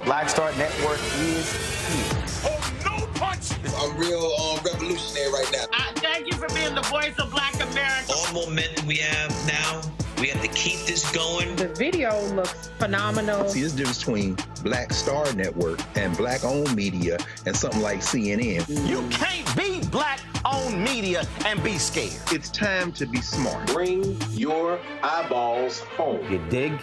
Black Star Network is here. Oh, no punches! I'm real revolutionary right now. Thank you for being the voice of Black America. All momentum we have now, we have to keep this going. The video looks phenomenal. See, there's a difference between Black Star Network and Black-owned media and something like CNN. You can't be Black-owned media and be scared. It's time to be smart. Bring your eyeballs home. You dig?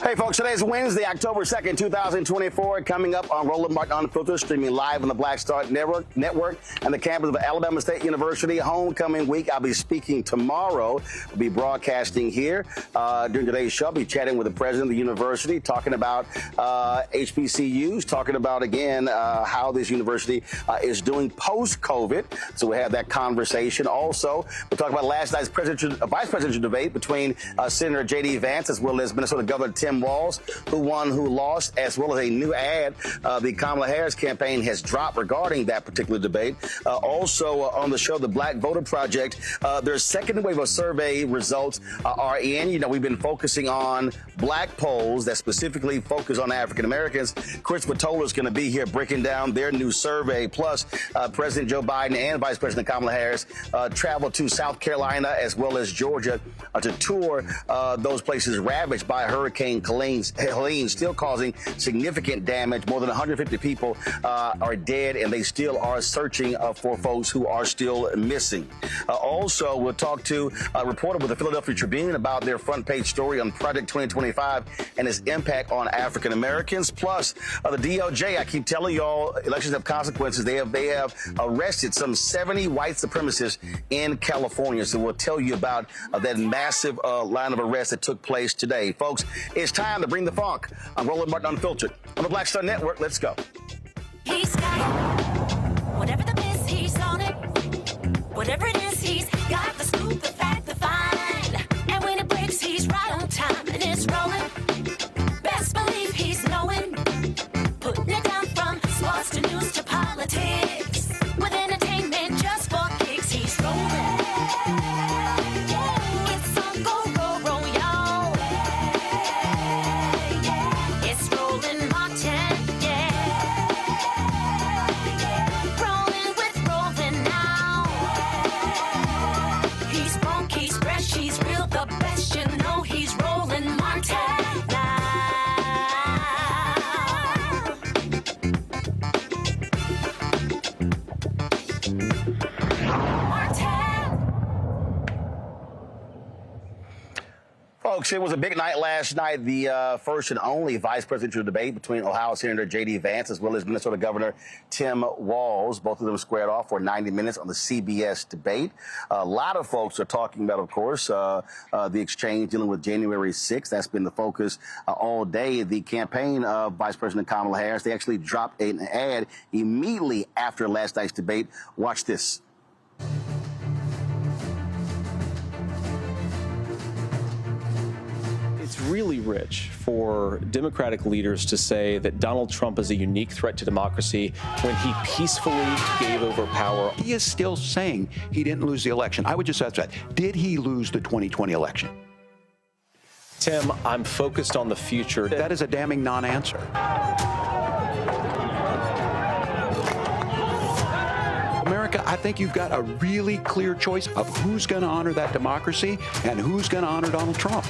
Hey, folks, today is Wednesday, October 2nd, 2024. Coming up on Roland Martin Unfiltered, streaming live on the Black Star Network and the campus of Alabama State University. Homecoming week. I'll be speaking tomorrow. We'll be broadcasting here. During today's show, I'll be chatting with the president of the university, talking about HBCUs, talking about, again, how this university is doing post-COVID. So we'll have that conversation. Also, we'll talk about last night's vice presidential debate between Senator J.D. Vance as well as Minnesota Governor Tim Walz, who won, who lost, as well as a new ad the Kamala Harris campaign has dropped regarding that particular debate. Also on the show, the Black Voter Project, their second wave of survey results are in. You know, we've been focusing on black polls that specifically focus on African Americans. Christopher Towler is going to be here breaking down their new survey. Plus, President Joe Biden and Vice President Kamala Harris traveled to South Carolina as well as Georgia to tour those places ravaged by Hurricane Helene, still causing significant damage. More than 150 people are dead, and they still are searching for folks who are still missing. Also, we'll talk to a reporter with the Philadelphia Tribune about their front page story on Project 2025 and its impact on African Americans. Plus, the DOJ, I keep telling y'all, elections have consequences. They have arrested some 70 white supremacists in California. So we'll tell you about that massive line of arrests that took place today. Folks, it's time to bring the funk. I'm Roland Martin Unfiltered on the Black Star Network. Let's go. He's got it. Whatever the miss, he's on it. Whatever it is, he's got the scoop, the fact, the find. And when it breaks, he's right on time and it's rolling. Best believe he's knowing. Putting it down from sports to news to politics. With entertainment just for kicks, he's rolling. It's on go, y'all. It's Roland Martin, yeah. Rolling with Roland now. He's funk, he's fresh, he's real, the best, you know he's Roland Martin now. Folks, it was a big night last night, the first and only vice presidential debate between Ohio Senator J.D. Vance as well as Minnesota Governor Tim Walz. Both of them squared off for 90 minutes on the CBS debate. A lot of folks are talking about, of course, the exchange dealing with January 6th. That's been the focus all day. The campaign of Vice President Kamala Harris, they actually dropped an ad immediately after last night's debate. Watch this. It's really rich for Democratic leaders to say that Donald Trump is a unique threat to democracy when he peacefully gave over power. He is still saying he didn't lose the election. I would just ask that. Did he lose the 2020 election? Tim, I'm focused on the future. That is a damning non-answer. America, I think you've got a really clear choice of who's going to honor that democracy and who's going to honor Donald Trump.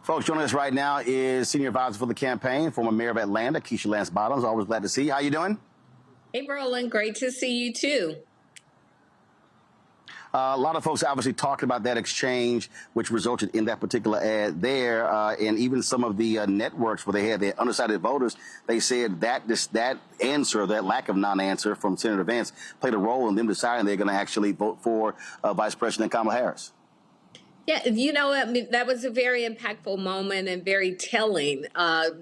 Folks, joining us right now is Senior Advisor for the campaign, former Mayor of Atlanta, Keisha Lance Bottoms. Always glad to see you. How you doing? Hey, Roland, great to see you too. A lot of folks obviously talking about that exchange, which resulted in that particular ad there, and even some of the networks where they had their undecided voters, they said that that answer, that lack of non-answer from Senator Vance played a role in them deciding they're going to actually vote for Vice President Kamala Harris. Yeah, you know, I mean, that was a very impactful moment and very telling.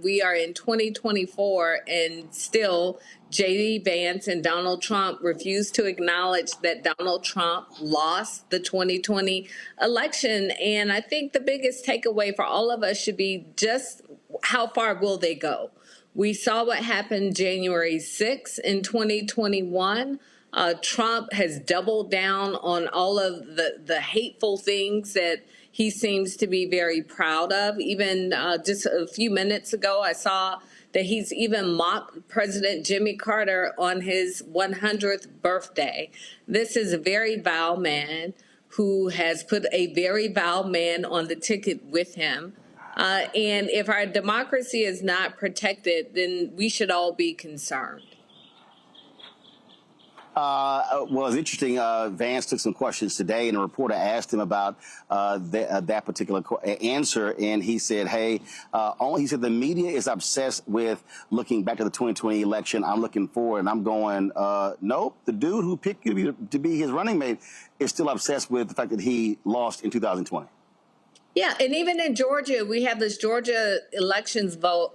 We are in 2024 and still J.D. Vance and Donald Trump refuse to acknowledge that Donald Trump lost the 2020 election. And I think the biggest takeaway for all of us should be just how far will they go? We saw what happened January 6th in 2021. Trump has doubled down on all of the hateful things that he seems to be very proud of. Even just a few minutes ago, I saw that he's even mocked President Jimmy Carter on his 100th birthday. This is a very vile man who has put a very vile man on the ticket with him. And if our democracy is not protected, then we should all be concerned. Well, it's interesting. Vance took some questions today, and a reporter asked him about that particular answer, and he said, "Hey, he said the media is obsessed with looking back to the 2020 election. I'm looking forward, and I'm going, nope. The dude who picked you to be his running mate is still obsessed with the fact that he lost in 2020." Yeah, and even in Georgia, we have this Georgia elections board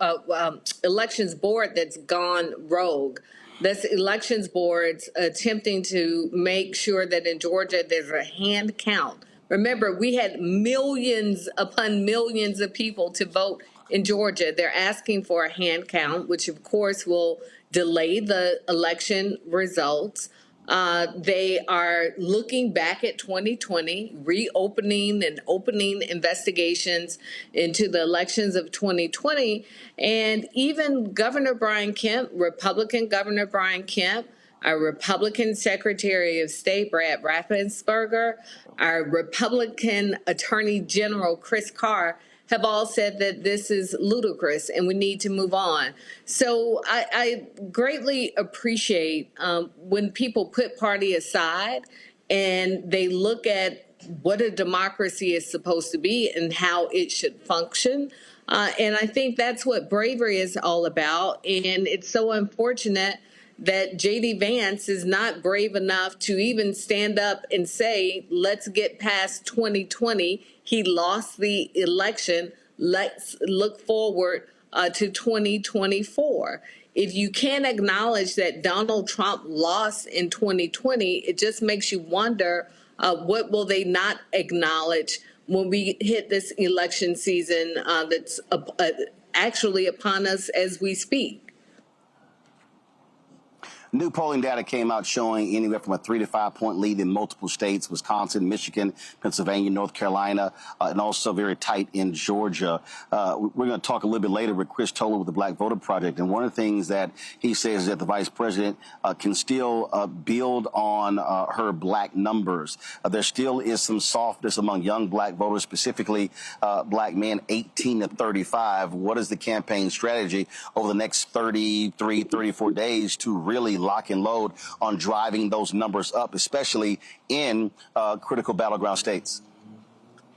that's gone rogue. This elections board's attempting to make sure that in Georgia there's a hand count. Remember, we had millions upon millions of people to vote in Georgia. They're asking for a hand count, which of course will delay the election results. They are looking back at 2020, reopening and opening investigations into the elections of 2020. And even Governor Brian Kemp, Republican Governor Brian Kemp, our Republican Secretary of State, Brad Raffensperger, our Republican Attorney General, Chris Carr, have all said that this is ludicrous and we need to move on. So I greatly appreciate when people put party aside and they look at what a democracy is supposed to be and how it should function. And I think that's what bravery is all about. And it's so unfortunate that J.D. Vance is not brave enough to even stand up and say, let's get past 2020. He lost the election. Let's look forward to 2024. If you can't acknowledge that Donald Trump lost in 2020, it just makes you wonder what will they not acknowledge when we hit this election season that's actually upon us as we speak. New polling data came out showing anywhere from a 3 to 5 point lead in multiple states: Wisconsin, Michigan, Pennsylvania, North Carolina, and also very tight in Georgia. We're going to talk a little bit later with Chris Towler with the Black Voter Project. And one of the things that he says is that the vice president can still build on her black numbers. There still is some softness among young black voters, specifically black men 18 to 35. What is the campaign strategy over the next 33, 34 days to really lock and load on driving those numbers up, especially in critical battleground states?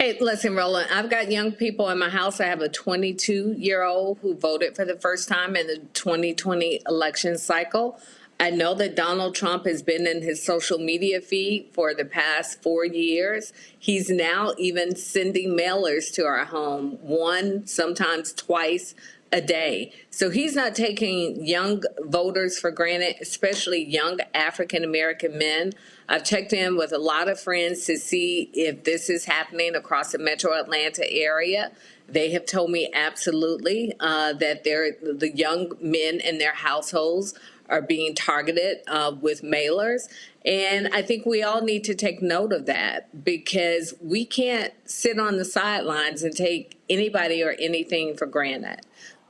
Hey, listen, Roland, I've got young people in my house. I have a 22-year-old who voted for the first time in the 2020 election cycle. I know that Donald Trump has been in his social media feed for the past 4 years. He's now even sending mailers to our home, one, sometimes twice a day. So he's not taking young voters for granted, especially young African-American men. I've checked in with a lot of friends to see if this is happening across the metro Atlanta area. They have told me absolutely that the young men in their households are being targeted with mailers. And I think we all need to take note of that, because we can't sit on the sidelines and take anybody or anything for granted.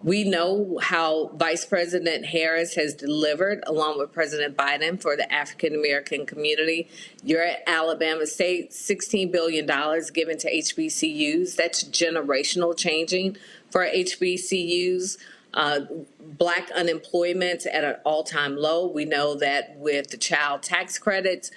We know how Vice President Harris has delivered, along with President Biden, for the African-American community. You're at Alabama State, $16 billion given to HBCUs. That's generational changing for HBCUs. Black unemployment at an all-time low. We know that with the child tax credits,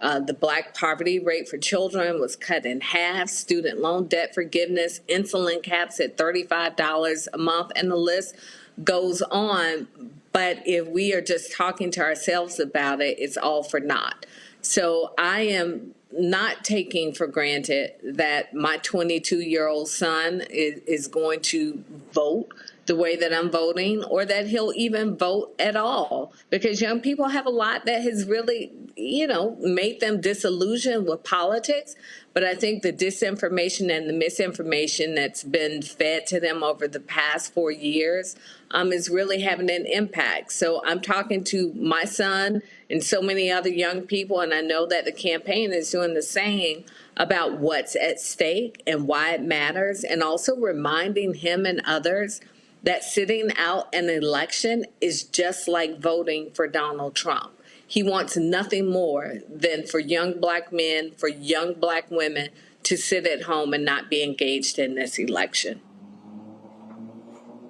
the black poverty rate for children was cut in half. Student loan debt forgiveness, insulin caps at $35 a month, and the list goes on. But if we are just talking to ourselves about it, it's all for naught. So I am not taking for granted that my 22-year-old son is going to vote the way that I'm voting, or that he'll even vote at all, because young people have a lot that has really, made them disillusioned with politics. But I think the disinformation and the misinformation that's been fed to them over the past 4 years is really having an impact. So I'm talking to my son and so many other young people, and I know that the campaign is doing the same, about what's at stake and why it matters, and also reminding him and others that sitting out an election is just like voting for Donald Trump. He wants nothing more than for young black men, for young black women to sit at home and not be engaged in this election.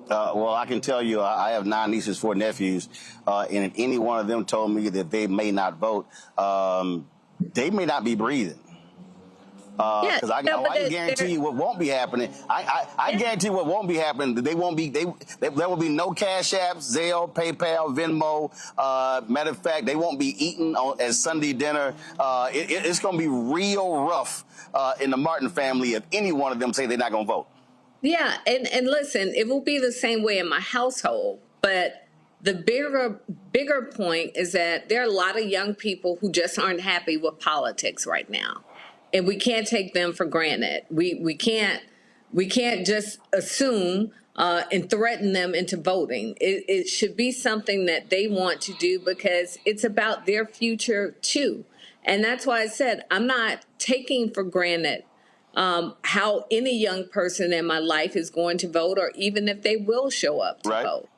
Well, I can tell you, I have 9 nieces, 4 nephews, and if any one of them told me that they may not vote, they may not be breathing. Because I can guarantee you what won't be happening. I guarantee what won't be happening. There will be no Cash Apps, Zelle, PayPal, Venmo. Matter of fact, they won't be eaten as Sunday dinner. It's going to be real rough in the Martin family if any one of them say they're not going to vote. Yeah, and listen, it will be the same way in my household, but the bigger point is that there are a lot of young people who just aren't happy with politics right now. And we can't take them for granted. We can't just assume and threaten them into voting. It should be something that they want to do because it's about their future too. And that's why I said I'm not taking for granted how any young person in my life is going to vote, or even if they will show up to vote.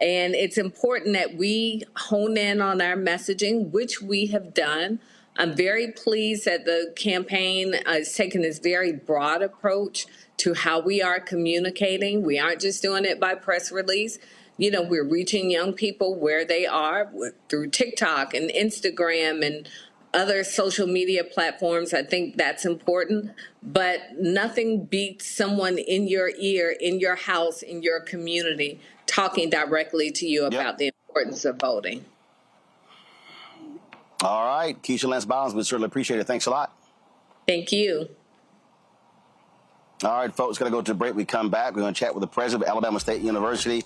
And it's important that we hone in on our messaging, which we have done. I'm very pleased that the campaign has taken this very broad approach to how we are communicating. We aren't just doing it by press release. You know, we're reaching young people where they are through TikTok and Instagram and other social media platforms. I think that's important. But nothing beats someone in your ear, in your house, in your community, talking directly to you about the importance of voting. All right. Keisha Lance Bottoms, we certainly appreciate it. Thanks a lot. Thank you. All right, folks, going to go to the break. We come back. We're going to chat with the president of Alabama State University,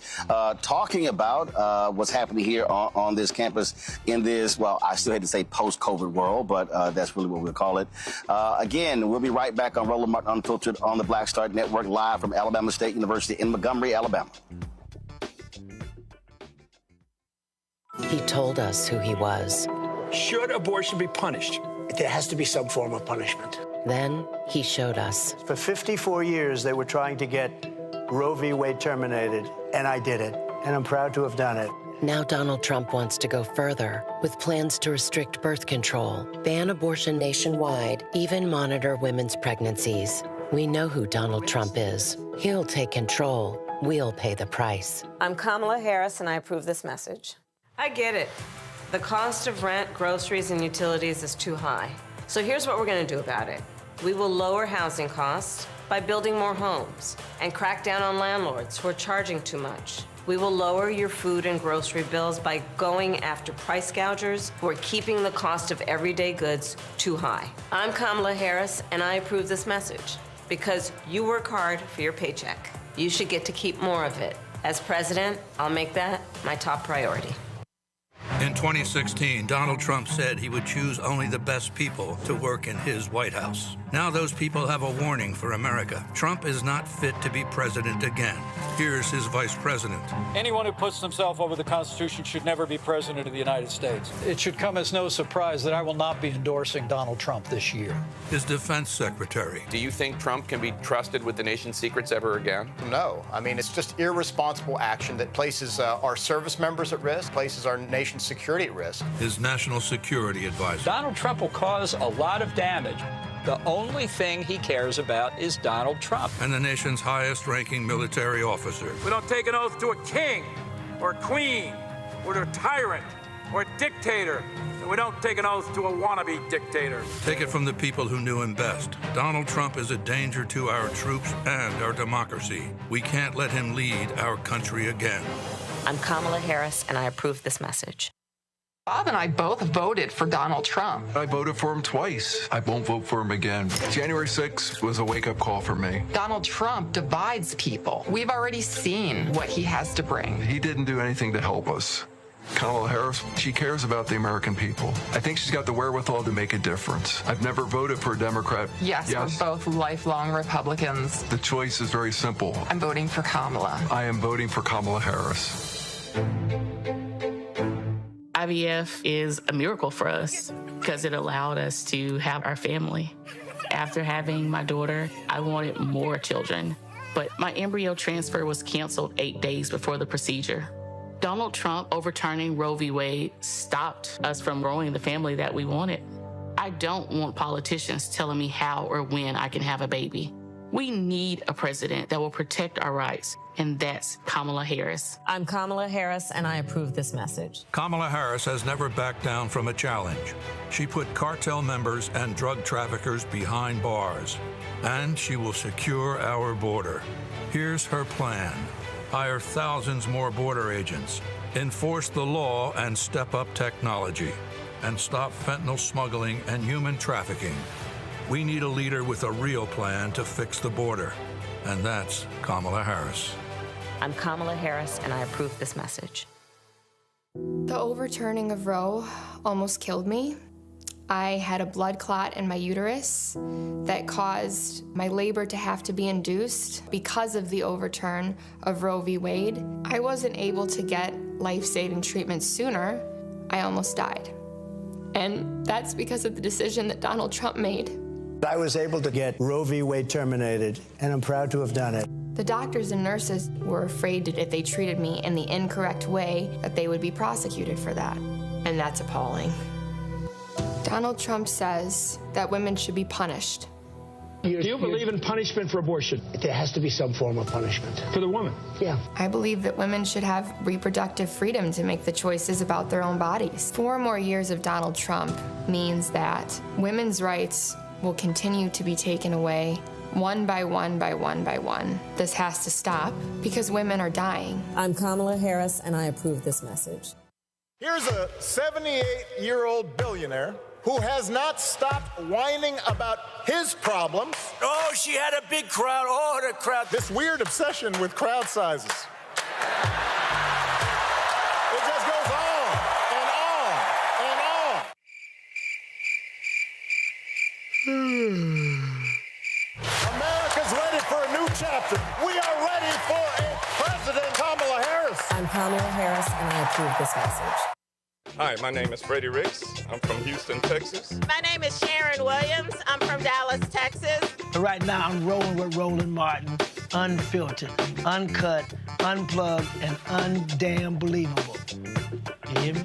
talking about what's happening here on this campus in this, well, I still hate to say post-COVID world, but that's really what we'll call it. Again, we'll be right back on Roland Martin Unfiltered on the Black Star Network, live from Alabama State University in Montgomery, Alabama. He told us who he was. Should abortion be punished? There has to be some form of punishment. Then he showed us. For 54 years, they were trying to get Roe v. Wade terminated, and I did it, and I'm proud to have done it. Now Donald Trump wants to go further with plans to restrict birth control, ban abortion nationwide, even monitor women's pregnancies. We know who Donald Trump is. He'll take control. We'll pay the price. I'm Kamala Harris, and I approve this message. I get it. The cost of rent, groceries, and utilities is too high. So here's what we're going to do about it. We will lower housing costs by building more homes and crack down on landlords who are charging too much. We will lower your food and grocery bills by going after price gougers who are keeping the cost of everyday goods too high. I'm Kamala Harris, and I approve this message because you work hard for your paycheck. You should get to keep more of it. As president, I'll make that my top priority. In 2016, Donald Trump said he would choose only the best people to work in his White House. Now those people have a warning for America. Trump is not fit to be president again. Here's his vice president. Anyone who puts himself over the Constitution should never be president of the United States. It should come as no surprise that I will not be endorsing Donald Trump this year. His defense secretary. Do you think Trump can be trusted with the nation's secrets ever again? No. I mean, it's just irresponsible action that places our service members at risk, places our nation's security at risk. His national security advisor. Donald Trump will cause a lot of damage. The only thing he cares about is Donald Trump. And the nation's highest-ranking military officer. We don't take an oath to a king or a queen or to a tyrant or a dictator. And we don't take an oath to a wannabe dictator. Take it from the people who knew him best. Donald Trump is a danger to our troops and our democracy. We can't let him lead our country again. I'm Kamala Harris, and I approve this message. Bob and I both voted for Donald Trump. I voted for him twice. I won't vote for him again. January 6th was a wake-up call for me. Donald Trump divides people. We've already seen what he has to bring. He didn't do anything to help us. Kamala Harris, she cares about the American people. I think she's got the wherewithal to make a difference. I've never voted for a Democrat. Yes, we're both lifelong Republicans. The choice is very simple. I'm voting for Kamala. I am voting for Kamala Harris. IVF is a miracle for us because it allowed us to have our family. After having my daughter, I wanted more children, but my embryo transfer was canceled 8 days before the procedure. Donald Trump overturning Roe v. Wade stopped us from growing the family that we wanted. I don't want politicians telling me how or when I can have a baby. We need a president that will protect our rights, and that's Kamala Harris. I'm Kamala Harris, and I approve this message. Kamala Harris has never backed down from a challenge. She put cartel members and drug traffickers behind bars, and she will secure our border. Here's her plan. Hire thousands more border agents, enforce the law and step up technology, and stop fentanyl smuggling and human trafficking. We need a leader with a real plan to fix the border, and that's Kamala Harris. I'm Kamala Harris, and I approve this message. The overturning of Roe almost killed me. I had a blood clot in my uterus that caused my labor to have to be induced because of the overturn of Roe v. Wade. I wasn't able to get life-saving treatment sooner. I almost died. And that's because of the decision that Donald Trump made. I was able to get Roe v. Wade terminated, and I'm proud to have done it. The doctors and nurses were afraid that if they treated me in the incorrect way, that they would be prosecuted for that. And that's appalling. Donald Trump says that women should be punished. Do you believe in punishment for abortion? There has to be some form of punishment. For the woman? Yeah. I believe that women should have reproductive freedom to make the choices about their own bodies. 4 more years of Donald Trump means that women's rights will continue to be taken away one by one by one by one. This has to stop because women are dying. I'm Kamala Harris, and I approve this message. Here's a 78-year-old billionaire who has not stopped whining about his problems. Oh, she had a big crowd. Oh, the crowd. This weird obsession with crowd sizes. It just goes on and on and on. America's ready for a new chapter. We are ready for a President Kamala Harris. I'm Kamala Harris, and I approve this message. Hi, my name is Freddie Ricks. I'm from Houston, Texas. My name is Sharon Williams. I'm from Dallas, Texas. Right now, I'm rolling with Roland Martin Unfiltered, uncut, unplugged, and undamn believable. You hear me?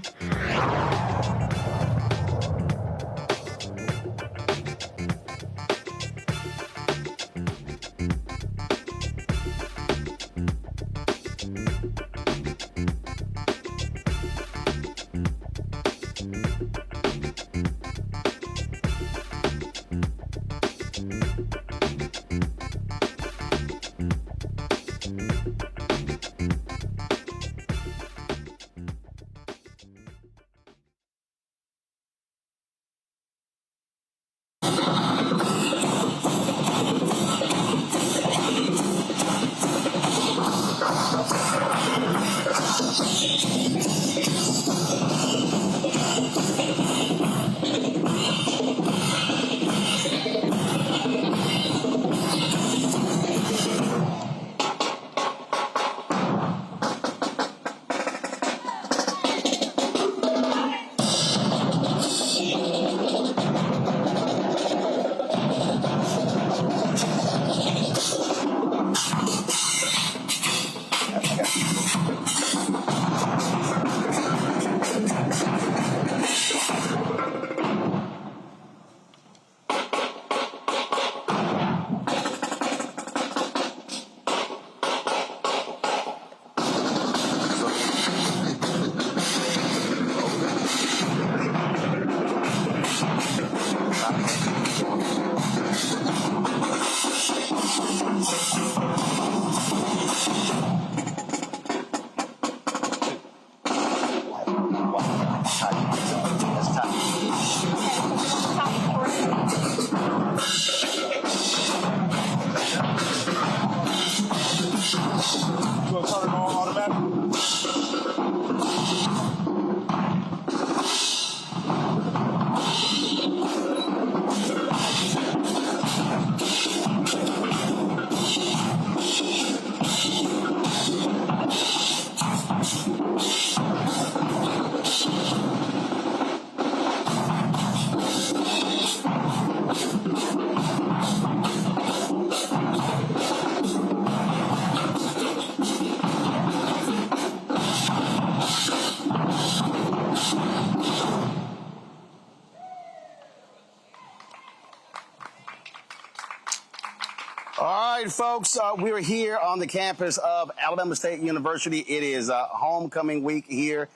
All right, folks, we're here on the campus of Alabama State University. It is homecoming week here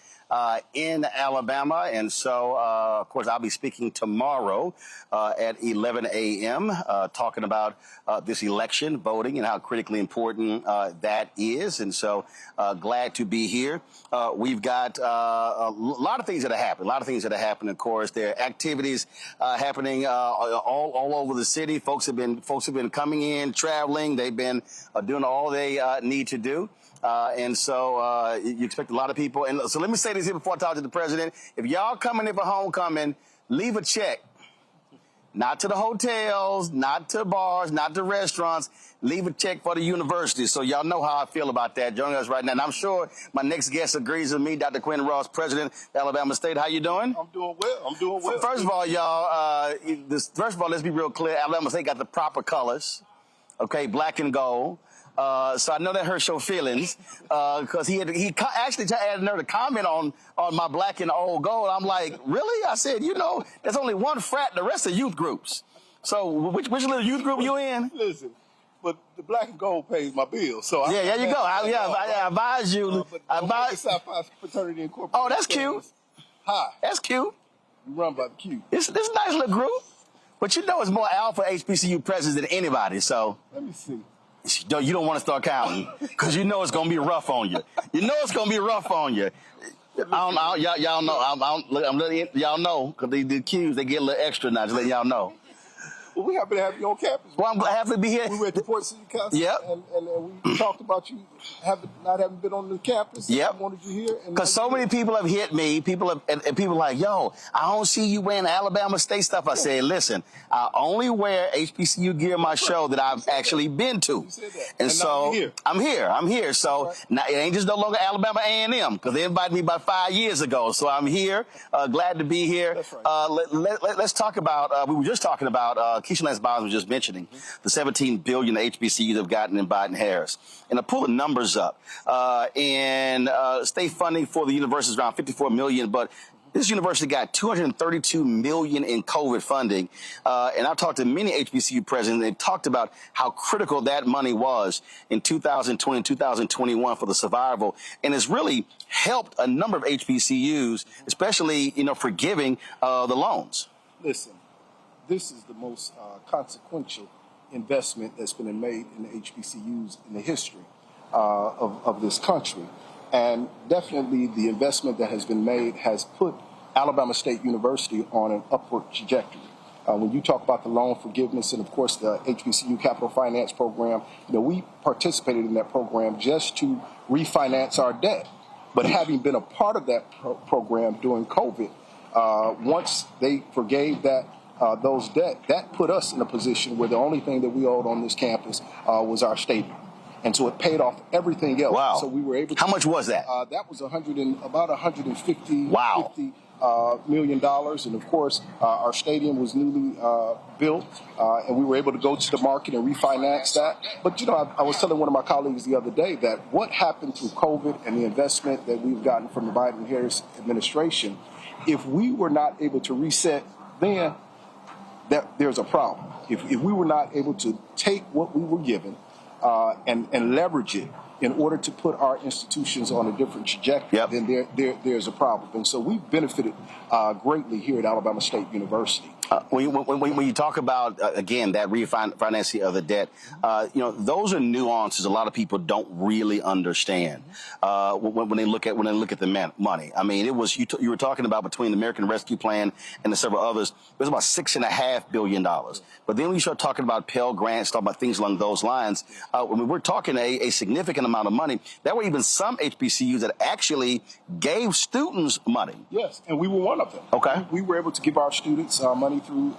in Alabama. And so, of course, I'll be speaking tomorrow at 11 a.m. Talking about this election, voting, and how critically important that is. And so glad to be here. We've got a lot of things that have happened. Of course, there are activities happening all over the city. Folks have been coming in, traveling. They've been doing all they need to do. And so you expect a lot of people. And so let me say this here before I talk to the president. If y'all coming in for homecoming, leave a check. Not to the hotels, not to bars, not to restaurants. Leave a check for the university. So y'all know how I feel about that. Joining us right now. And I'm sure my next guest agrees with me, Dr. Quinn Ross, president of Alabama State. How you doing? I'm doing well. First of all, y'all, let's be real clear. Alabama State got the proper colors. Okay, black and gold. So I know that hurts your feelings, because he actually had another comment on my black and old gold. I'm like, really? I said, there's only one frat, the rest are youth groups. So which little youth group you in? Listen, but the black and gold pays my bills. So yeah, there you go. I advise you. Fraternity Incorporated. Oh, that's cute. Hi. That's cute. You run by the Q. It's a nice little group, but it's more alpha HBCU presidents than anybody. So let me see. You don't want to start counting, because you know it's going to be rough on you. Y'all know. Y'all know, because the Qs, they get a little extra now, just letting y'all know. Well, we happen to have you on campus. Well, I'm happy to be here. We were at the Port City Council, yep. and we talked about you not having been on the campus. Yep. I wanted you here. Because so many people have hit me. And people are like, yo, I don't see you wearing Alabama State stuff. I said, listen, I only wear HBCU gear in my show that I've actually been to. And so I'm here. So now it ain't just no longer Alabama A&M, because they invited me about 5 years ago. So I'm here. Glad to be here. That's right. Let's talk about, we were just talking about, Keisha Lance Bottoms was just mentioning the $17 billion HBCUs have gotten in Biden-Harris. And I pull the numbers up. And state funding for the university is around $54 million, but this university got $232 million in COVID funding. And I've talked to many HBCU presidents. They've talked about how critical that money was in 2020 and 2021 for the survival. And it's really helped a number of HBCUs, especially, forgiving the loans. Listen. This is the most consequential investment that's been made in the HBCUs in the history of this country. And definitely the investment that has been made has put Alabama State University on an upward trajectory. When you talk about the loan forgiveness and, of course, the HBCU Capital Finance Program, we participated in that program just to refinance our debt. But having been a part of that program during COVID, once they forgave those debt, that put us in a position where the only thing that we owed on this campus was our stadium. And so it paid off everything else. Wow. So we were able to. How much was that? That was about $150 wow. million. And of course, our stadium was newly built, and we were able to go to the market and refinance that. But, I was telling one of my colleagues the other day that what happened through COVID and the investment that we've gotten from the Biden-Harris administration, if we were not able to reset then, that there's a problem. If we were not able to take what we were given and leverage it in order to put our institutions on a different trajectory, then there's a problem. And so we've benefited greatly here at Alabama State University. When you talk about, again, that refinancing of the debt, those are nuances a lot of people don't really understand when they look at the money. I mean, it was you were talking about between the American Rescue Plan and the several others, it was about $6.5 billion. But then when you start talking about Pell Grants, talking about things along those lines, we're talking a significant amount of money. There were even some HBCUs that actually gave students money. Yes, and we were one of them. Okay. We were able to give our students money through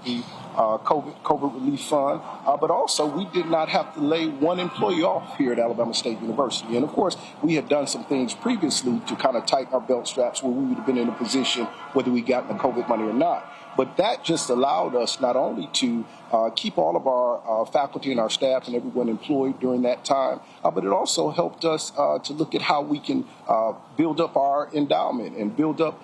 the COVID Relief Fund, but also we did not have to lay one employee off here at Alabama State University. And of course, we had done some things previously to kind of tighten our belt straps where we would have been in a position whether we got the COVID money or not. But that just allowed us not only to keep all of our faculty and our staff and everyone employed during that time, but it also helped us to look at how we can build up our endowment and build up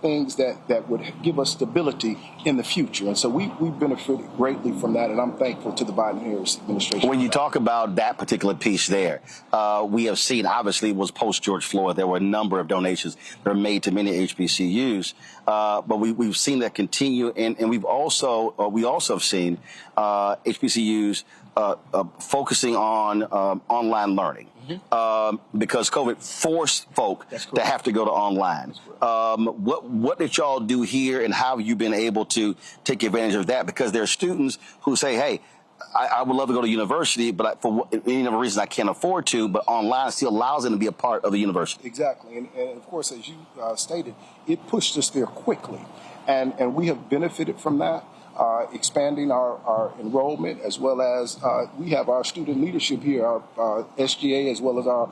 things that would give us stability in the future. And so we benefited greatly from that, and I'm thankful to the Biden-Harris administration. When you talk about that particular piece there, we have seen, obviously, it was post-George Floyd. There were a number of donations that were made to many HBCUs, but we've seen that continue, and we also have seen HBCUs focusing on online learning. Because COVID forced folk to have to go to online. What did y'all do here, and how have you been able to take advantage of that? Because there are students who say, hey, I would love to go to university, but for any number of reasons I can't afford to, but online still allows them to be a part of the university. Exactly. And of course, as you stated, it pushed us there quickly. And we have benefited from that. Expanding our enrollment, as well as we have our student leadership here, our SGA, as well as our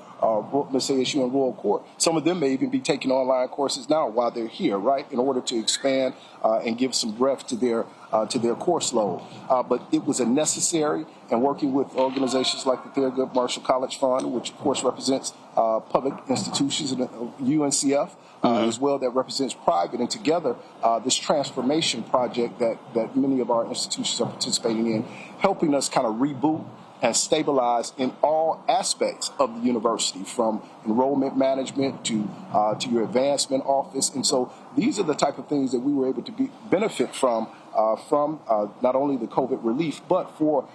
let's say, ASU and Royal Court. Some of them may even be taking online courses now while they're here, right, in order to expand and give some breadth to their course load. But it was a necessary, and working with organizations like the Thurgood Marshall College Fund, which of course represents public institutions, and UNCF, as well, that represents private, and together this transformation project that many of our institutions are participating in, helping us kind of reboot and stabilize in all aspects of the university, from enrollment management to your advancement office. And so these are the type of things that we were able to benefit from not only the COVID relief, but for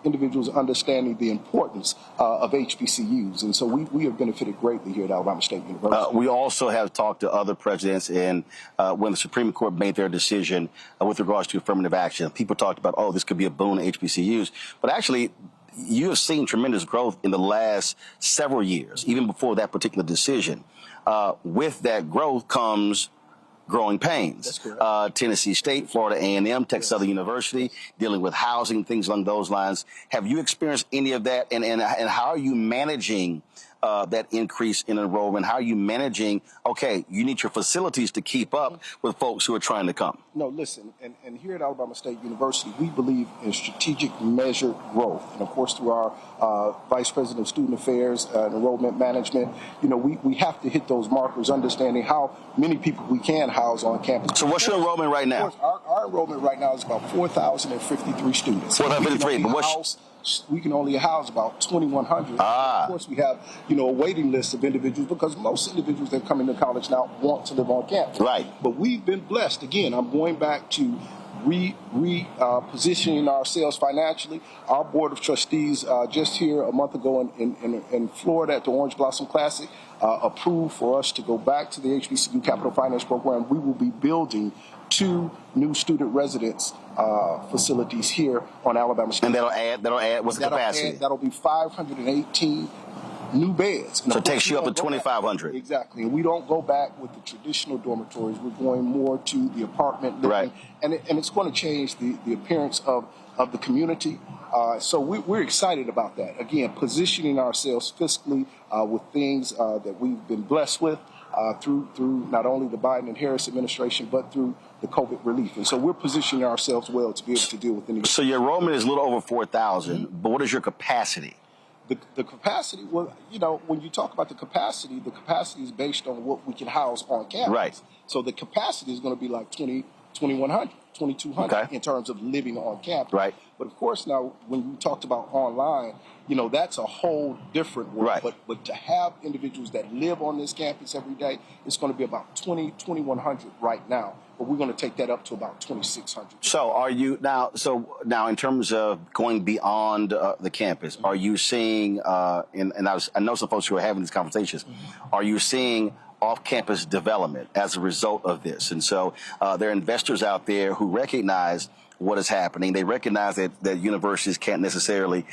individuals understanding the importance of HBCUs. And so we have benefited greatly here at Alabama State University. We also have talked to other presidents, and when the Supreme Court made their decision with regards to affirmative action, people talked about, oh, this could be a boon to HBCUs. But actually, you have seen tremendous growth in the last several years, even before that particular decision. With that growth comes growing pains. That's correct. Tennessee State, Florida A&M, Texas Southern University, dealing with housing, things along those lines. Have you experienced any of that? And how are you managing that increase in enrollment? How are you managing, okay, you need your facilities to keep up with folks who are trying to come? No, listen, and here at Alabama State University, we believe in strategic measured growth. And of course, through our Vice President of Student Affairs and Enrollment Management, we have to hit those markers, understanding how many people we can house on campus. So what's your enrollment right now? Of course, our enrollment right now is about 4,053 students. 4,053, but what's... We can only house about 2,100. Of course, we have, a waiting list of individuals, because most individuals that come into college now want to live on campus. Right. But we've been blessed. Again, I'm going back to repositioning ourselves financially. Our Board of Trustees just here a month ago in Florida at the Orange Blossom Classic approved for us to go back to the HBCU Capital Finance Program. We will be building 2 new student residence facilities here on Alabama State. And that'll add, what's the capacity? That'll be 518 new beds. So it takes you up to 2,500. Exactly. And we don't go back with the traditional dormitories. We're going more to the apartment living. Right. And it's going to change the appearance of the community. So we're excited about that. Again, positioning ourselves fiscally with things that we've been blessed with through not only the Biden and Harris administration, but through the COVID relief. And so we're positioning ourselves well to be able to deal with any. So your enrollment is a little over 4,000, but what is your capacity? The capacity, well, when you talk about the capacity is based on what we can house on campus. Right. So the capacity is going to be like 2,100, 2,200 in terms of living on campus. Right. But of course, now when you talked about online, that's a whole different world. Right. But to have individuals that live on this campus every day, it's going to be about 2,100 right now. But we're going to take that up to about 2,600. So are you now in terms of going beyond the campus, are you seeing, and I know some folks who are having these conversations, are you seeing off-campus development as a result of this? And so there are investors out there who recognize what is happening. They recognize that universities can't necessarily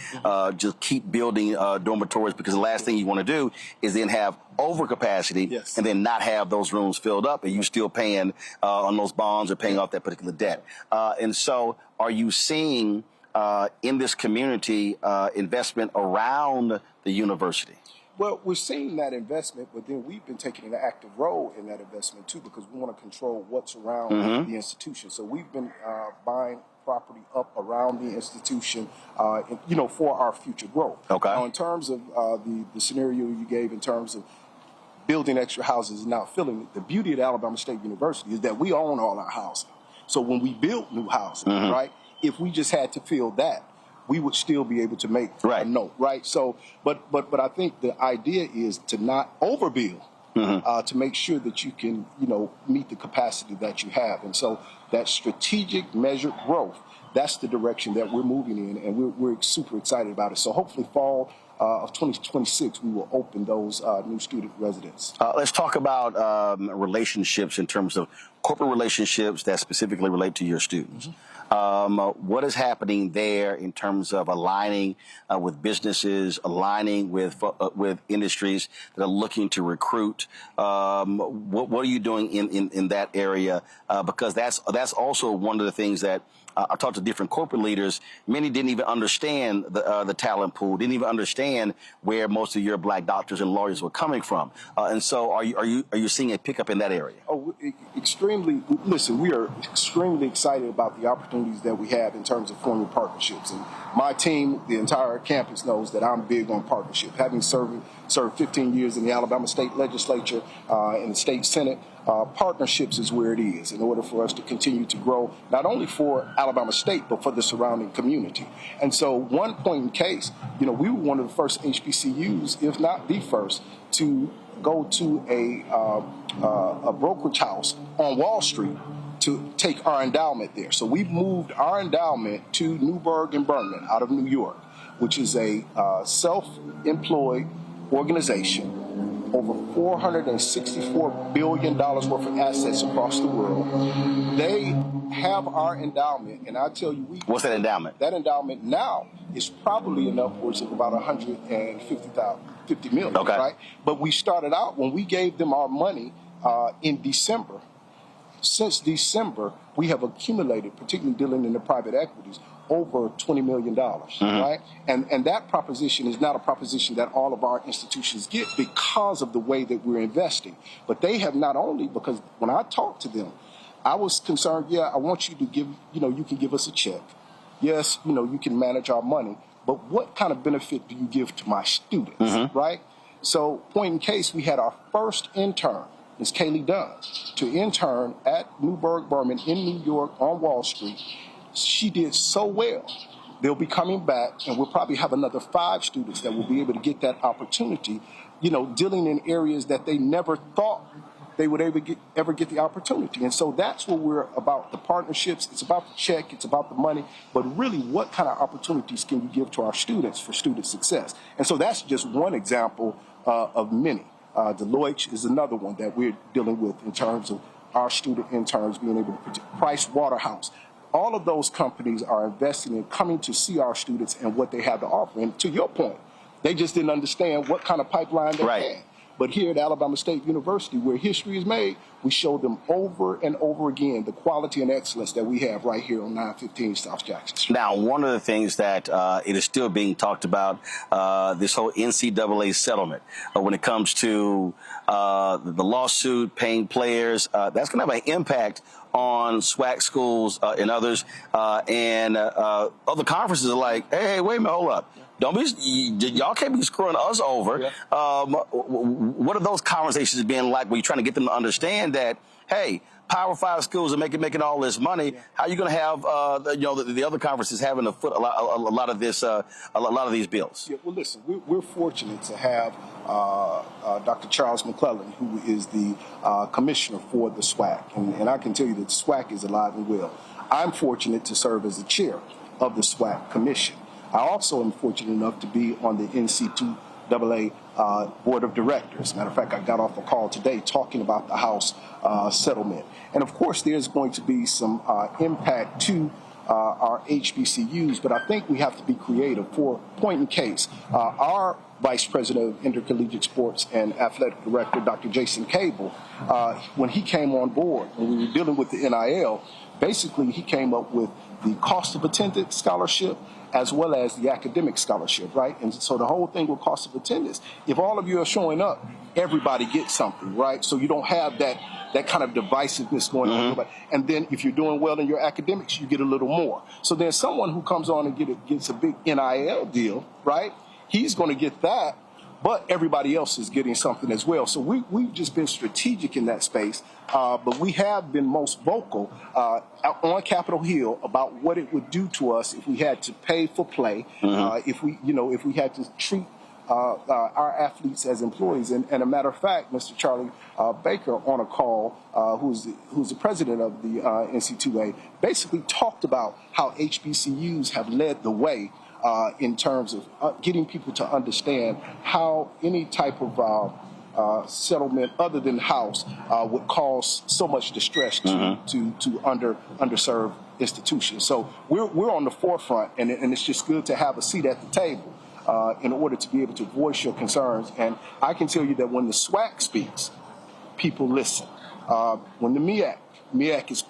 just keep building dormitories, because the last thing you want to do is then have overcapacity and then not have those rooms filled up, and you still paying on those bonds or paying off that particular debt. And so are you seeing in this community investment around the university? Well, we're seeing that investment, but then we've been taking an active role in that investment, too, because we want to control what's around the institution. So we've been buying property up around the institution, for our future growth. Okay. Now, in terms of the scenario you gave in terms of building extra houses and not filling it. The beauty of Alabama State University is that we own all our housing. So when we build new housing, right, if we just had to fill that, we would still be able to make a note, right? So, but I think the idea is to not overbuild, to make sure that you can, meet the capacity that you have. And so that strategic measured growth, that's the direction that we're moving in, and we're super excited about it. So hopefully fall of 2026, we will open those new student residents. Let's talk about relationships in terms of corporate relationships that specifically relate to your students. What is happening there in terms of aligning with businesses, aligning with industries that are looking to recruit? What are you doing in that area? Because that's also one of the things that I talked to different corporate leaders. Many didn't even understand the talent pool, didn't even understand where most of your black doctors and lawyers were coming from. And so are you seeing a pickup in that area? Oh, extremely. Listen, we are extremely excited about the opportunities that we have in terms of forming partnerships. And my team, the entire campus, knows that I'm big on partnership. Having served 15 years in the Alabama State Legislature and the State Senate, partnerships is where it is in order for us to continue to grow, not only for Alabama State, but for the surrounding community. And so one point in case, we were one of the first HBCUs, if not the first, to go to a brokerage house on Wall Street to take our endowment there. So we moved our endowment to Newburgh and Berman out of New York, which is a self-employed organization, over $464 billion worth of assets across the world. They have our endowment, and I tell you, what's that endowment? That endowment now is probably in upwards of about $150 million, right? But we started out when we gave them our money in December. Since December, we have accumulated, particularly dealing in the private equities, over $20 million, right? And that proposition is not a proposition that all of our institutions get because of the way that we're investing. But they have not only, because when I talked to them, I was concerned, I want you to give, you can give us a check. Yes, you can manage our money, but what kind of benefit do you give to my students, right? So point in case, we had our first intern, Ms. Kaylee Dunn, to intern at Newburgh Berman in New York on Wall Street. She did so well. They'll be coming back, and we'll probably have another 5 students that will be able to get that opportunity, dealing in areas that they never thought they would ever get the opportunity. And so that's what we're about, the partnerships. It's about the check. It's about the money. But really, what kind of opportunities can you give to our students for student success? And so that's just one example of many. Deloitte is another one that we're dealing with in terms of our student interns being able to Price Waterhouse. All of those companies are investing in coming to see our students and what they have to offer. And to your point, they just didn't understand what kind of pipeline they had. But here at Alabama State University, where history is made, we show them over and over again the quality and excellence that we have right here on 915 South Jackson Street. Now, one of the things that it is still being talked about, this whole NCAA settlement, when it comes to the lawsuit, paying players, that's going to have an impact on SWAC schools and others. And other conferences are like, hey, wait a minute, hold up. Y'all can't be screwing us over. What are those conversations being like when you're trying to get them to understand that, hey, Power 5 schools are making all this money? How are you going to have the other conferences having to foot a lot of these bills? Yeah, well, listen, we're fortunate to have Dr. Charles McClellan, who is the commissioner for the SWAC, and I can tell you that the SWAC is alive and well. I'm fortunate to serve as the chair of the SWAC commission. I also am fortunate enough to be on the NCAA board of directors. Matter of fact, I got off a call today talking about the House settlement. And of course, there's going to be some impact to our HBCUs, but I think we have to be creative. For point in case, our Vice President of Intercollegiate Sports and Athletic Director, Dr. Jason Cable, when he came on board, when we were dealing with the NIL, basically he came up with the cost of attendance scholarship as well as the academic scholarship, right? And so the whole thing with cost of attendance, if all of you are showing up, everybody gets something, right? So you don't have that kind of divisiveness going on. And then if you're doing well in your academics, you get a little more. So then someone who comes on and gets a big NIL deal, right? He's going to get that but everybody else is getting something as well. So we've just been strategic in that space, but we have been most vocal on Capitol Hill about what it would do to us if we had to pay for play, if we had to treat our athletes as employees. And a matter of fact, Mr. Charlie Baker on a call, who's the president of the NC2A, basically talked about how HBCUs have led the way in terms of getting people to understand how any type of settlement other than house would cause so much distress to underserved institutions. So we're on the forefront, and it's just good to have a seat at the table in order to be able to voice your concerns. And I can tell you that when the SWAC speaks, people listen. When the MEAC is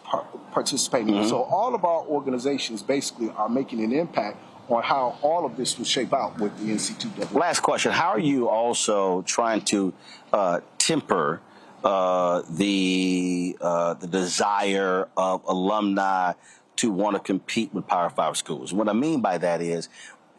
participating. So all of our organizations basically are making an impact on how all of this will shape out with the NC2A. Last question. How are you also trying to temper the desire of alumni to want to compete with Power 5 schools? What I mean by that is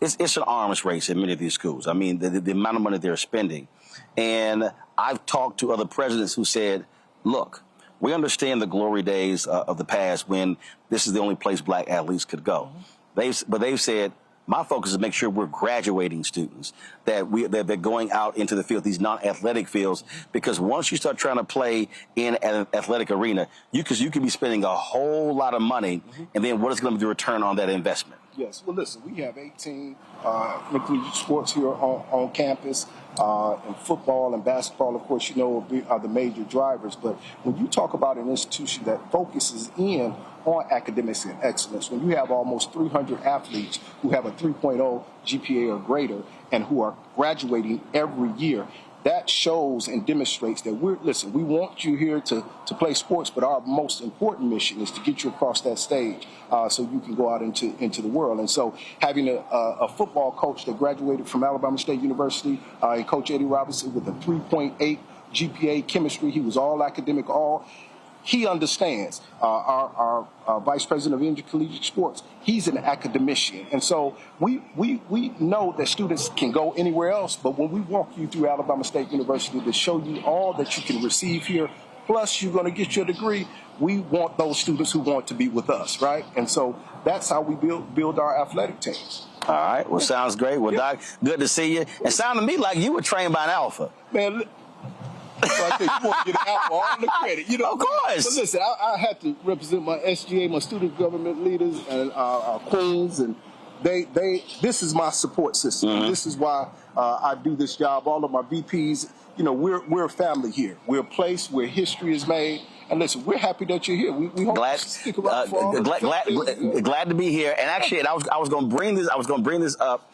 it's an arms race in many of these schools. I mean, the amount of money they're spending. And I've talked to other presidents who said, look, we understand the glory days of the past when this is the only place black athletes could go. But they've said, my focus is to make sure we're graduating students, that they're going out into the field, these non-athletic fields, because once you start trying to play in an athletic arena, you could be spending a whole lot of money, and then what is going to be the return on that investment? Yes. Well, listen, we have 18 collegiate sports here on campus, and football and basketball, of course, are the major drivers. But when you talk about an institution that focuses in on academics and excellence, when you have almost 300 athletes who have a 3.0 GPA or greater and who are graduating every year, that shows and demonstrates that we want you here to play sports, but our most important mission is to get you across that stage so you can go out into the world. And so having a football coach that graduated from Alabama State University, and Coach Eddie Robinson with a 3.8 GPA chemistry, he was all academic, he understands. Our vice president of intercollegiate sports, he's an academician. And so we know that students can go anywhere else, but when we walk you through Alabama State University to show you all that you can receive here, plus you're going to get your degree, we want those students who want to be with us, right? And so that's how we build our athletic teams. All right. Well, sounds great. Well, Doc, good to see you. It sounded to me like you were trained by an alpha. Man, so I think you want to get Alpha all the credit. Of course. But listen, I had to represent my SGA, my student government leaders, and our queens, and this is my support system. This is why I do this job. All of my VPs, we're a family here. We're a place where history is made. And listen, we're happy that you're here. We hope you stick around for all glad to be here. And actually, I was going to bring this up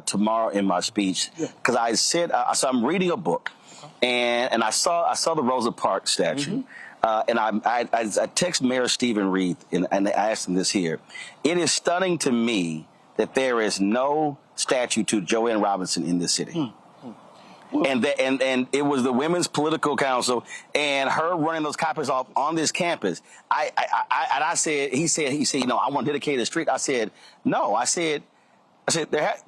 tomorrow in my speech, because I said so I'm reading a book. And I saw the Rosa Parks statue, and I text Mayor Stephen Reed and I asked him this here. It is stunning to me that there is no statue to Joanne Robinson in this city. And it was the Women's Political Council and her running those copies off on this campus. I said, he said, I want to dedicate a street. I said, no. I said,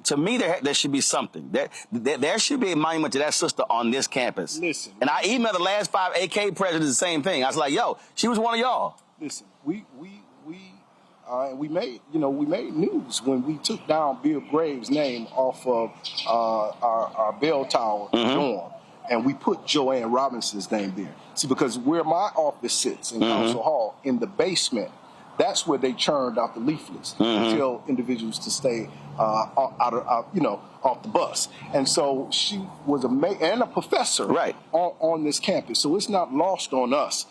to me, there should be something. There should be a monument to that sister on this campus. Listen. And I emailed the last 5 AK presidents the same thing. I was like, yo, she was one of y'all. Listen, we made news when we took down Bill Graves' name off of our bell tower dorm, and we put Joanne Robinson's name there. See, because where my office sits in Council Hall, in the basement, that's where they churned out the leaflets to tell individuals to stay off the bus. And so she was a professor on this campus. So it's not lost on us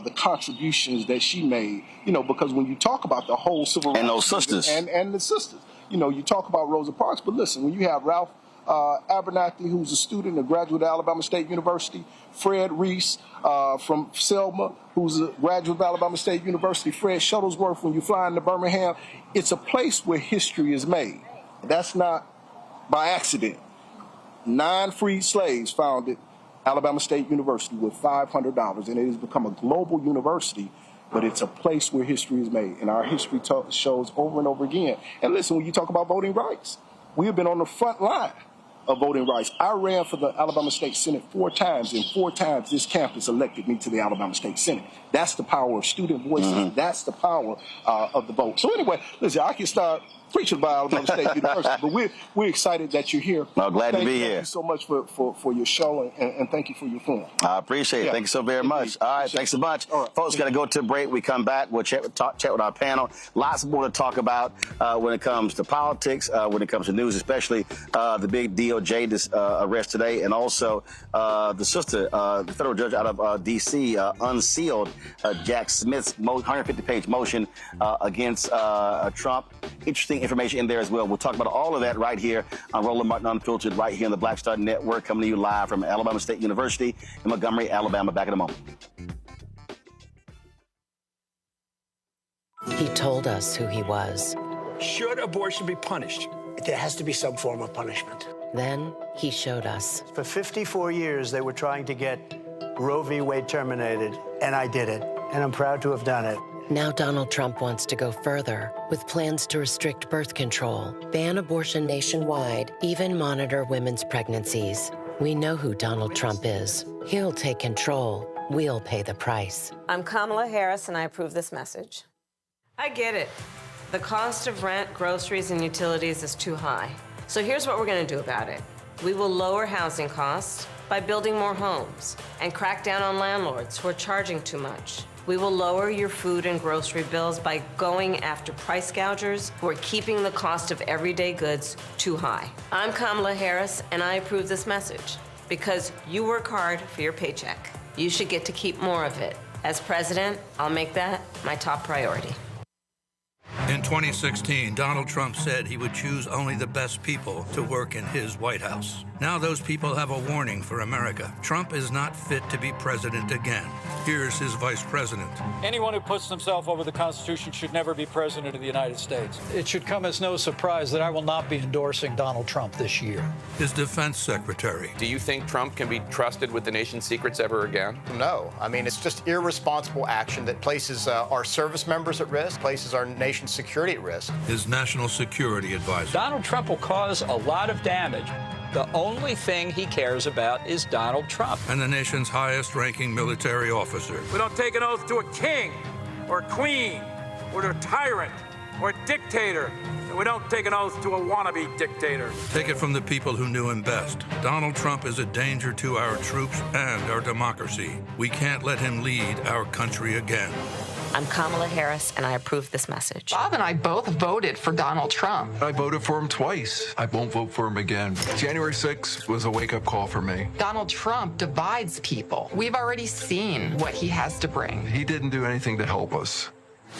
the contributions that she made. Because when you talk about the whole civil rights and those sisters and the sisters, you talk about Rosa Parks. But listen, when you have Ralph Abernathy, who's a student, a graduate of Alabama State University, Fred Reese from Selma, who's a graduate of Alabama State University, Fred Shuttlesworth, when you fly into Birmingham, it's a place where history is made. That's not by accident. 9 freed slaves founded Alabama State University with $500, and it has become a global university, but it's a place where history is made, and our history shows over and over again. And listen, when you talk about voting rights, we have been on the front line of voting rights. I ran for the Alabama State Senate 4 times, and 4 times this campus elected me to the Alabama State Senate. That's the power of student voices. That's the power of the vote. So anyway, listen, I can start preaching about Alabama State University, but we're excited that you're here. Well, glad to be here. Thank you so much for your show, and thank you for your forum. I appreciate it. Thank you so very much. All right, thanks so much. Folks, got to go to a break. We come back. We'll chat with our panel. Lots more to talk about when it comes to politics, when it comes to news, especially the big DOJ arrest today, and also the sister, the federal judge out of D.C. Unsealed Jack Smith's 150-page motion against Trump. Interesting information in there as well. We'll talk about all of that right here on Roland Martin Unfiltered, right here on the Black Star Network, coming to you live from Alabama State University in Montgomery, Alabama. Back in a moment. He told us who he was. Should abortion be punished? There has to be some form of punishment. Then he showed us. For 54 years, they were trying to get Roe v. Wade terminated, and I did it, and I'm proud to have done it. Now Donald Trump wants to go further with plans to restrict birth control, ban abortion nationwide, even monitor women's pregnancies. We know who Donald Trump is. He'll take control. We'll pay the price. I'm Kamala Harris, and I approve this message. I get it. The cost of rent, groceries, and utilities is too high. So here's what we're going to do about it. We will lower housing costs by building more homes and crack down on landlords who are charging too much. We will lower your food and grocery bills by going after price gougers who are keeping the cost of everyday goods too high. I'm Kamala Harris, and I approve this message because you work hard for your paycheck. You should get to keep more of it. As president, I'll make that my top priority. In 2016, Donald Trump said he would choose only the best people to work in his White House. Now those people have a warning for America. Trump is not fit to be president again. Here's his vice president. Anyone who puts themselves over the Constitution should never be president of the United States. It should come as no surprise that I will not be endorsing Donald Trump this year. His defense secretary. Do you think Trump can be trusted with the nation's secrets ever again? No. I mean, it's just irresponsible action that places our service members at risk, places our nation's security at risk. His national security advisor. Donald Trump will cause a lot of damage. The only thing he cares about is Donald Trump. And the nation's highest-ranking military officer. We don't take an oath to a king or a queen or to a tyrant or a dictator. And we don't take an oath to a wannabe dictator. Take it from the people who knew him best. Donald Trump is a danger to our troops and our democracy. We can't let him lead our country again. I'm Kamala Harris, and I approve this message. Bob and I both voted for Donald Trump. I voted for him twice. I won't vote for him again. January 6th was a wake-up call for me. Donald Trump divides people. We've already seen what he has to bring. He didn't do anything to help us.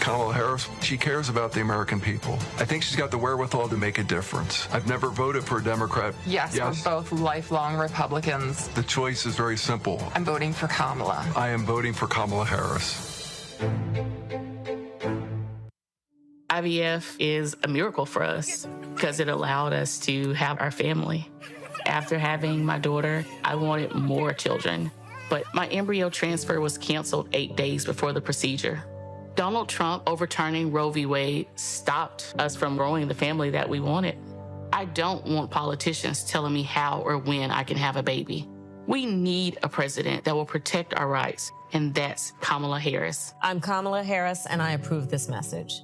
Kamala Harris, she cares about the American people. I think she's got the wherewithal to make a difference. I've never voted for a Democrat. Yes, we're both lifelong Republicans. The choice is very simple. I'm voting for Kamala. I am voting for Kamala Harris. IVF is a miracle for us because it allowed us to have our family. After having my daughter, I wanted more children, but my embryo transfer was canceled 8 days before the procedure. Donald Trump overturning Roe v. Wade stopped us from growing the family that we wanted. I don't want politicians telling me how or when I can have a baby. We need a president that will protect our rights, and that's Kamala Harris. I'm Kamala Harris, and I approve this message.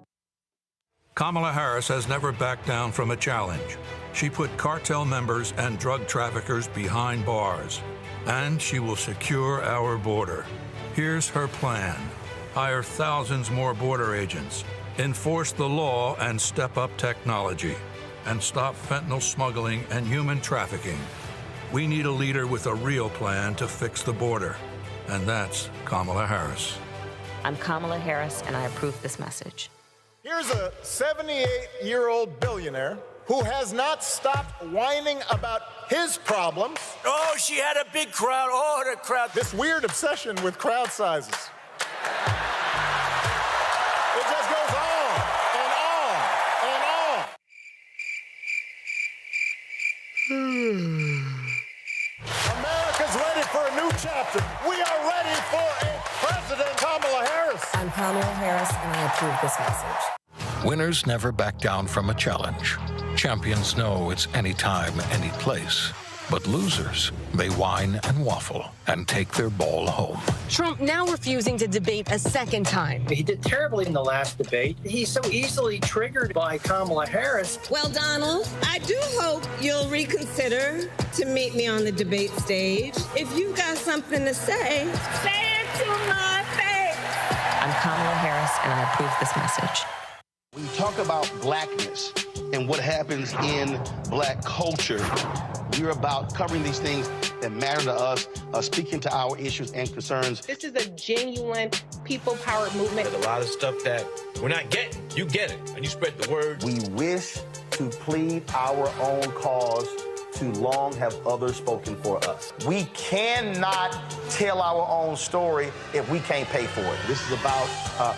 Kamala Harris has never backed down from a challenge. She put cartel members and drug traffickers behind bars, and she will secure our border. Here's her plan. Hire thousands more border agents, enforce the law and step up technology, and stop fentanyl smuggling and human trafficking. We need a leader with a real plan to fix the border, and that's Kamala Harris. I'm Kamala Harris, and I approve this message. Here's a 78-year-old billionaire who has not stopped whining about his problems. Oh, she had a big crowd. Oh, the crowd. This weird obsession with crowd sizes. It just goes on and on and on. America's ready for a new chapter. We are ready for a President Kamala Harris. I'm Kamala Harris, and I approve this message. Winners never back down from a challenge. Champions know it's anytime, any place. But losers may whine and waffle and take their ball home. Trump now refusing to debate a second time. He did terribly in the last debate. He's so easily triggered by Kamala Harris. Well, Donald, I do hope you'll reconsider to meet me on the debate stage. If you've got something to say it to my face. I'm Kamala Harris, and I approve this message. When you talk about blackness and what happens in black culture, we're about covering these things that matter to us, speaking to our issues and concerns. This is a genuine people-powered movement. There's a lot of stuff that we're not getting. You get it, and you spread the word. We wish to plead our own cause. Too long have others spoken for us. We cannot tell our own story if we can't pay for it. This is about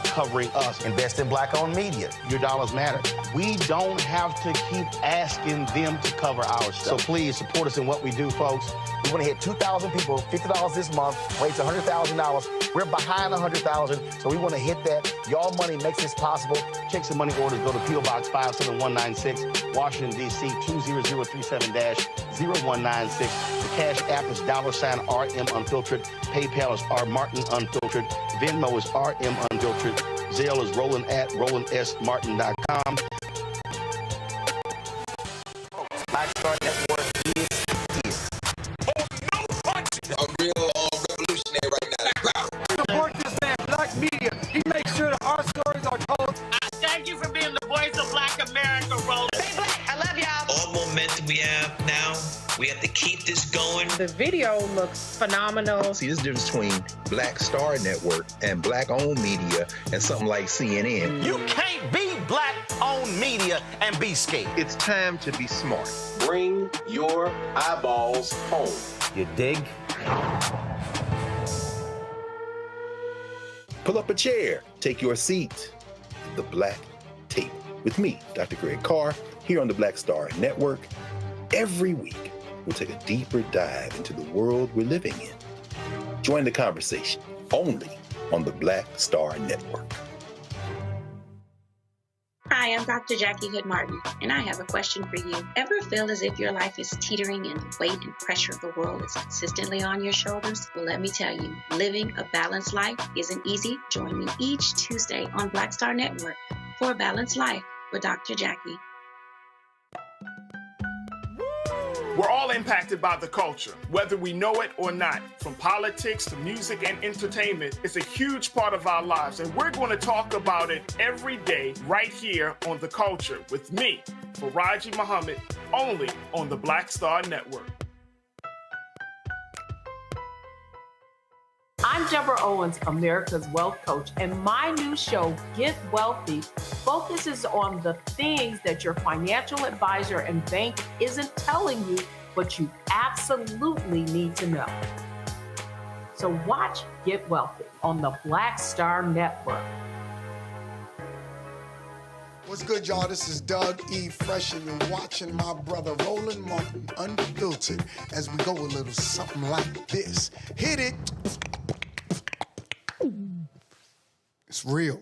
covering us. Invest in black-owned media. Your dollars matter. We don't have to keep asking them to cover our stuff. So please support us in what we do, folks. We want to hit 2,000 people, $50 this month, raise $100,000. We're behind 100,000, so we want to hit that. Y'all money makes this possible. Checks and money orders go to P.O. Box 57196, Washington, D.C. 20037-0196. The Cash App is $RM Unfiltered. PayPal is R Martin Unfiltered. Venmo is RM Unfiltered. Zelle is Roland at RolandSMartin.com. Black Star Network is this. A real revolutionary right now. Support this man, Black Media. He makes sure that our stories are told. Thank you for being the voice of Black America, Roland. Stay black. I love y'all. All momentum we have now, we have to keep this going. The video looks phenomenal. See, there's a difference between Black Star Network and black-owned media and something like CNN. You can't be black-owned media and be scared. It's time to be smart. Bring your eyeballs home. You dig? Pull up a chair. Take your seat at the Black Table with me, Dr. Greg Carr, here on the Black Star Network. Every week, we'll take a deeper dive into the world we're living in. Join the conversation only on the Black Star Network. Hi, I'm Dr. Jackie Hood Martin, and I have a question for you. Ever feel as if your life is teetering and the weight and pressure of the world is consistently on your shoulders? Well, let me tell you, living a balanced life isn't easy. Join me each Tuesday on Black Star Network for a Balanced Life with Dr. Jackie. We're all impacted by the culture, whether we know it or not. From politics to music and entertainment, it's a huge part of our lives, and we're going to talk about it every day right here on The Culture with me, Faraji Muhammad, only on the Black Star Network. I'm Deborah Owens, America's Wealth Coach, and my new show, Get Wealthy, focuses on the things that your financial advisor and bank isn't telling you, but you absolutely need to know. So watch Get Wealthy on the Black Star Network. What's good, y'all? This is Doug E. Fresh, and you're watching my brother Roland Martin Unfiltered as we go a little something like this. Hit it. It's real.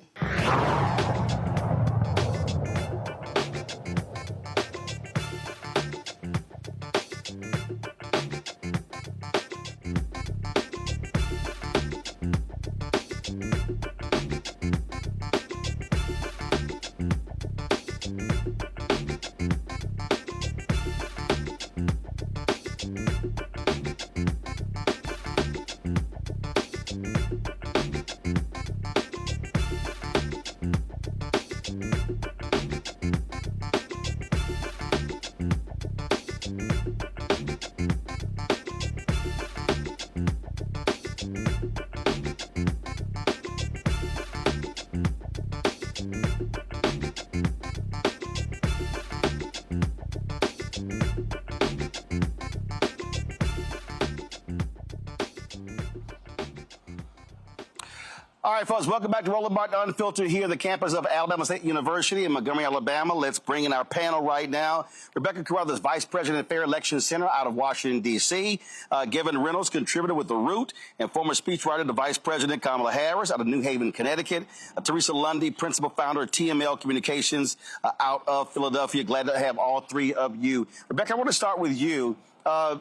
All right, folks, welcome back to Roland Martin Unfiltered here at the campus of Alabama State University in Montgomery, Alabama. Let's bring in our panel right now. Rebecca Carruthers, Vice President of Fair Election Center out of Washington, D.C. Gavin Reynolds, contributor with The Root and former speechwriter to Vice President Kamala Harris out of New Haven, Connecticut. Teresa Lundy, Principal Founder of TML Communications out of Philadelphia. Glad to have all three of you. Rebecca, I want to start with you.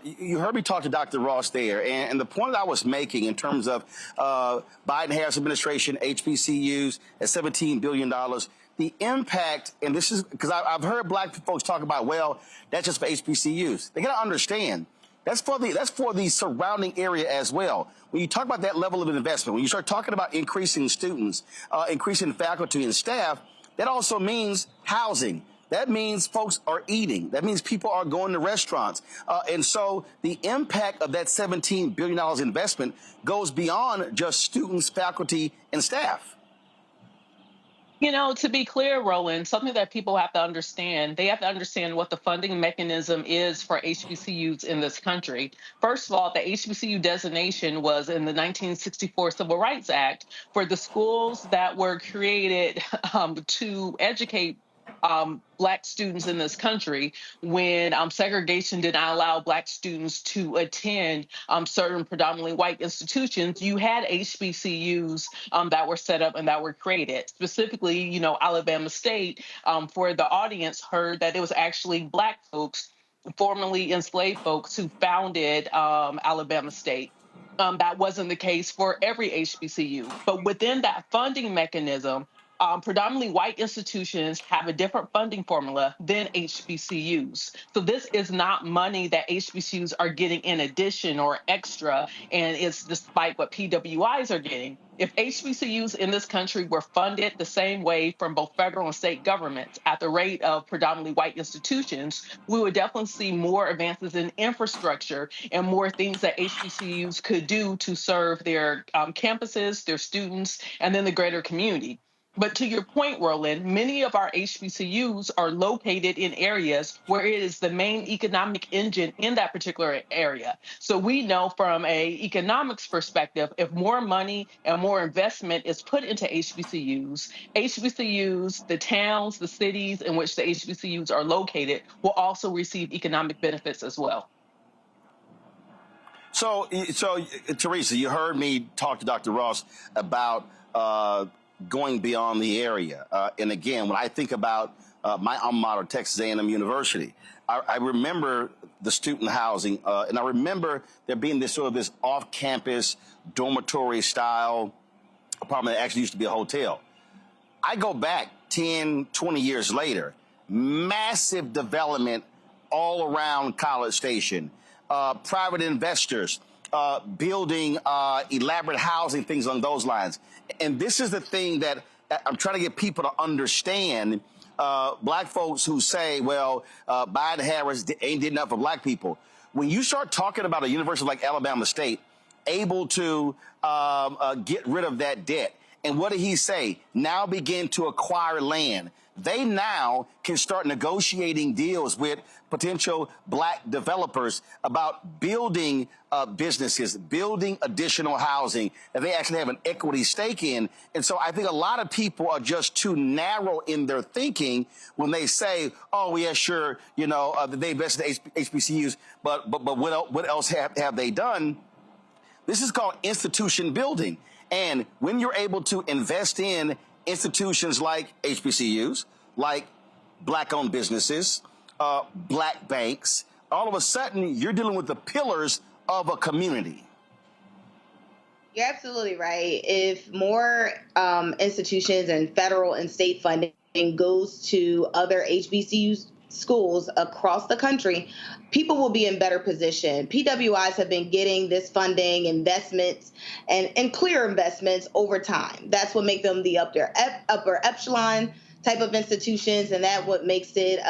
You heard me talk to Dr. Ross there, and the point that I was making in terms of Biden-Harris administration, HBCUs at $17 billion, the impact, and this is because I've heard black folks talk about, well, that's just for HBCUs. They got to understand that's for the surrounding area as well. When you talk about that level of investment, when you start talking about increasing students, increasing faculty and staff, that also means housing. That means folks are eating. That means people are going to restaurants. And so the impact of that $17 billion investment goes beyond just students, faculty, and staff. You know, to be clear, Roland, something that people have to understand, they have to understand what the funding mechanism is for HBCUs in this country. First of all, the HBCU designation was in the 1964 Civil Rights Act for the schools that were created to educate Black students in this country when segregation did not allow Black students to attend certain predominantly white institutions. You had HBCUs that were set up and that were created. Specifically, you know, Alabama State, for the audience, heard that it was actually Black folks, formerly enslaved folks, who founded Alabama State. That wasn't the case for every HBCU. But within that funding mechanism, predominantly white institutions have a different funding formula than HBCUs. So this is not money that HBCUs are getting in addition or extra, and it's despite what PWIs are getting. If HBCUs in this country were funded the same way from both federal and state governments at the rate of predominantly white institutions, we would definitely see more advances in infrastructure and more things that HBCUs could do to serve their campuses, their students, and then the greater community. But to your point, Roland, many of our HBCUs are located in areas where it is the main economic engine in that particular area. So we know from an economics perspective, if more money and more investment is put into HBCUs, the towns, the cities in which the HBCUs are located will also receive economic benefits as well. So Teresa, you heard me talk to Dr. Ross about going beyond the area. And again, when I think about my alma mater, Texas A&M University, I remember the student housing, and I remember there being this off-campus dormitory style apartment that actually used to be a hotel. I go back 10, 20 years later, massive development all around College Station, private investors, building elaborate housing, things along those lines. And this is the thing that I'm trying to get people to understand. Black folks who say, well, Biden-Harris ain't did enough for black people. When you start talking about a university like Alabama State able to get rid of that debt, and what did he say? Now begin to acquire land. They now can start negotiating deals with potential black developers about building businesses, building additional housing that they actually have an equity stake in. And so I think a lot of people are just too narrow in their thinking when they say, oh, yeah, sure, you know, they invested in HBCUs, but what else have they done? This is called institution building. And when you're able to invest in institutions like HBCUs, like black-owned businesses, black banks, all of a sudden you're dealing with the pillars of a community. You're absolutely right. If more institutions and federal and state funding goes to other HBCU schools across the country, people will be in better position. PWIs have been getting this funding, investments, and clear investments over time. That's what makes them the upper echelon type of institutions, and that what makes it,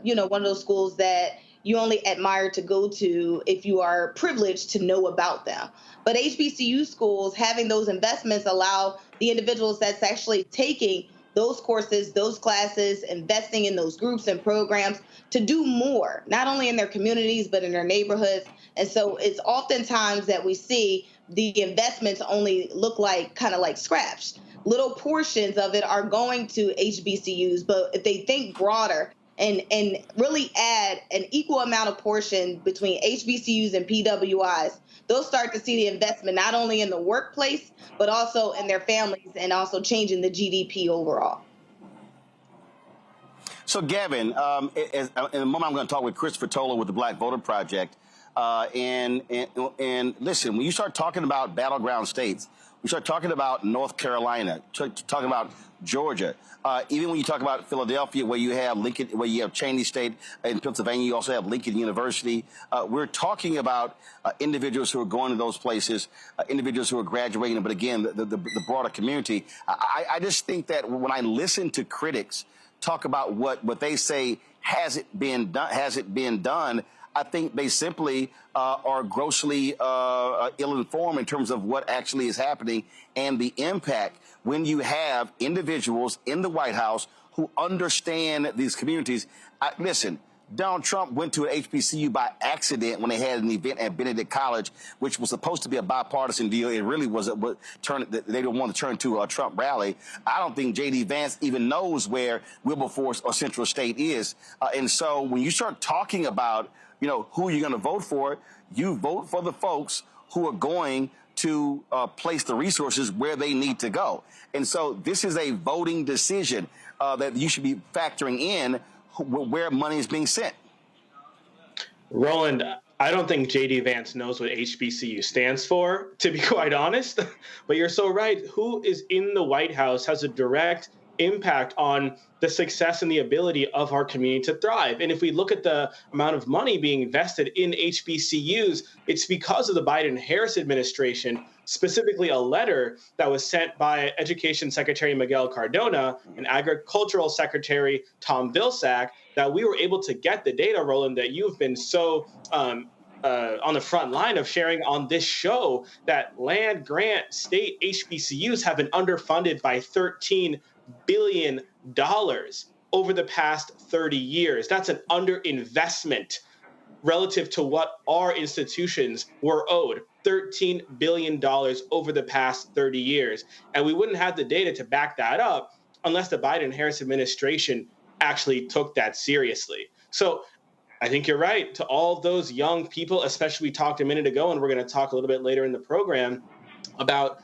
one of those schools that you only admire to go to if you are privileged to know about them. But HBCU schools, having those investments allow the individuals that's actually taking those courses, those classes, investing in those groups and programs to do more, not only in their communities, but in their neighborhoods. And so it's oftentimes that we see the investments only look like kind of like scraps. Little portions of it are going to HBCUs, but if they think broader and really add an equal amount of portion between HBCUs and PWIs, they'll start to see the investment not only in the workplace, but also in their families and also changing the GDP overall. So, Gavin, in a moment, I'm going to talk with Christopher Towler with the Black Voter Project. And listen, when you start talking about battleground states, we start talking about North Carolina, talking about Georgia, even when you talk about Philadelphia, where you have Lincoln, where you have Cheney State, in Pennsylvania, you also have Lincoln University. We're talking about individuals who are going to those places, individuals who are graduating, but again, the broader community. I just think that when I listen to critics talk about what they say hasn't been done, I think they simply are grossly ill-informed in terms of what actually is happening and the impact when you have individuals in the White House who understand these communities. Listen, Donald Trump went to an HBCU by accident when they had an event at Benedict College, which was supposed to be a bipartisan deal. It really was they didn't want to turn to a Trump rally. I don't think J.D. Vance even knows where Wilberforce or Central State is. And so when you start talking about, who you're going to vote for, you vote for the folks who are going to place the resources where they need to go. And so this is a voting decision that you should be factoring in where money is being sent. Roland, I don't think J.D. Vance knows what HBCU stands for, to be quite honest. But you're so right. Who is in the White House has a direct impact on the success and the ability of our community to thrive. And if we look at the amount of money being invested in HBCUs, it's because of the Biden-Harris administration, specifically a letter that was sent by Education Secretary Miguel Cardona and Agricultural Secretary Tom Vilsack, that we were able to get the data, Roland, that you've been so on the front line of sharing on this show, that land-grant state HBCUs have been underfunded by $13 billion over the past 30 years. That's an underinvestment relative to what our institutions were owed. $13 billion over the past 30 years. And we wouldn't have the data to back that up unless the Biden-Harris administration actually took that seriously. So I think you're right. To all of those young people, especially we talked a minute ago, and we're going to talk a little bit later in the program about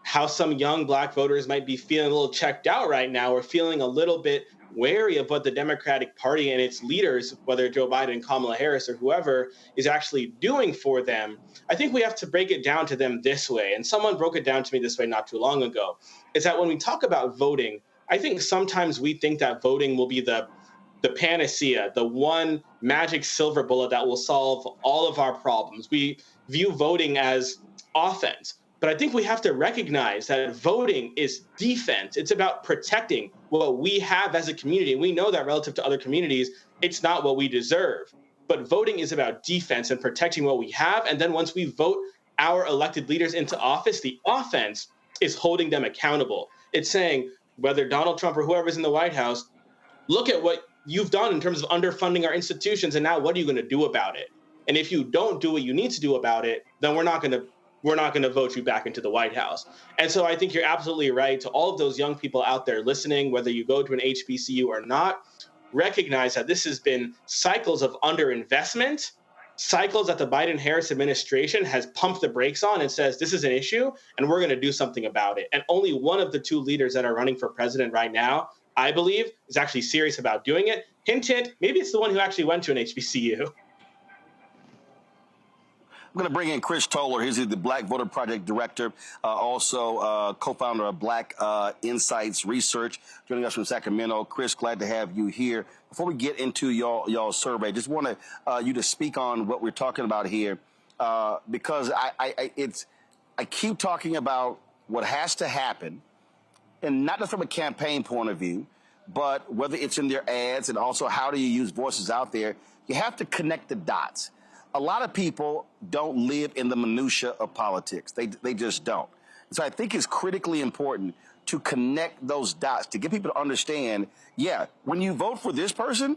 how some young Black voters might be feeling a little checked out right now, or feeling a little bit wary of what the Democratic Party and its leaders, whether Joe Biden, Kamala Harris, or whoever, is actually doing for them. I think we have to break it down to them this way. And someone broke it down to me this way not too long ago, is that when we talk about voting, I think sometimes we think that voting will be the panacea, the one magic silver bullet that will solve all of our problems. We view voting as offense. But I think we have to recognize that voting is defense. It's about protecting what we have as a community. And we know that relative to other communities, it's not what we deserve. But voting is about defense and protecting what we have. And then once we vote our elected leaders into office, the offense is holding them accountable. It's saying, whether Donald Trump or whoever's in the White House, look at what you've done in terms of underfunding our institutions, and now what are you going to do about it? And if you don't do what you need to do about it, then we're not going to vote you back into the White House. And so I think you're absolutely right. To all of those young people out there listening, whether you go to an HBCU or not, recognize that this has been cycles of underinvestment, cycles that the Biden-Harris administration has pumped the brakes on and says, this is an issue, and we're going to do something about it. And only one of the two leaders that are running for president right now, I believe, is actually serious about doing it. Hint, hint, maybe it's the one who actually went to an HBCU. I'm going to bring in Chris Towler. He's the Black Voter Project Director, also co-founder of Black Insights Research, joining us from Sacramento. Chris, glad to have you here. Before we get into y'all survey, just want you to speak on what we're talking about here, because I keep talking about what has to happen, and not just from a campaign point of view, but whether it's in their ads and also how do you use voices out there. You have to connect the dots. A lot of people don't live in the minutia of politics. They just don't. So I think it's critically important to connect those dots, to get people to understand, yeah, when you vote for this person,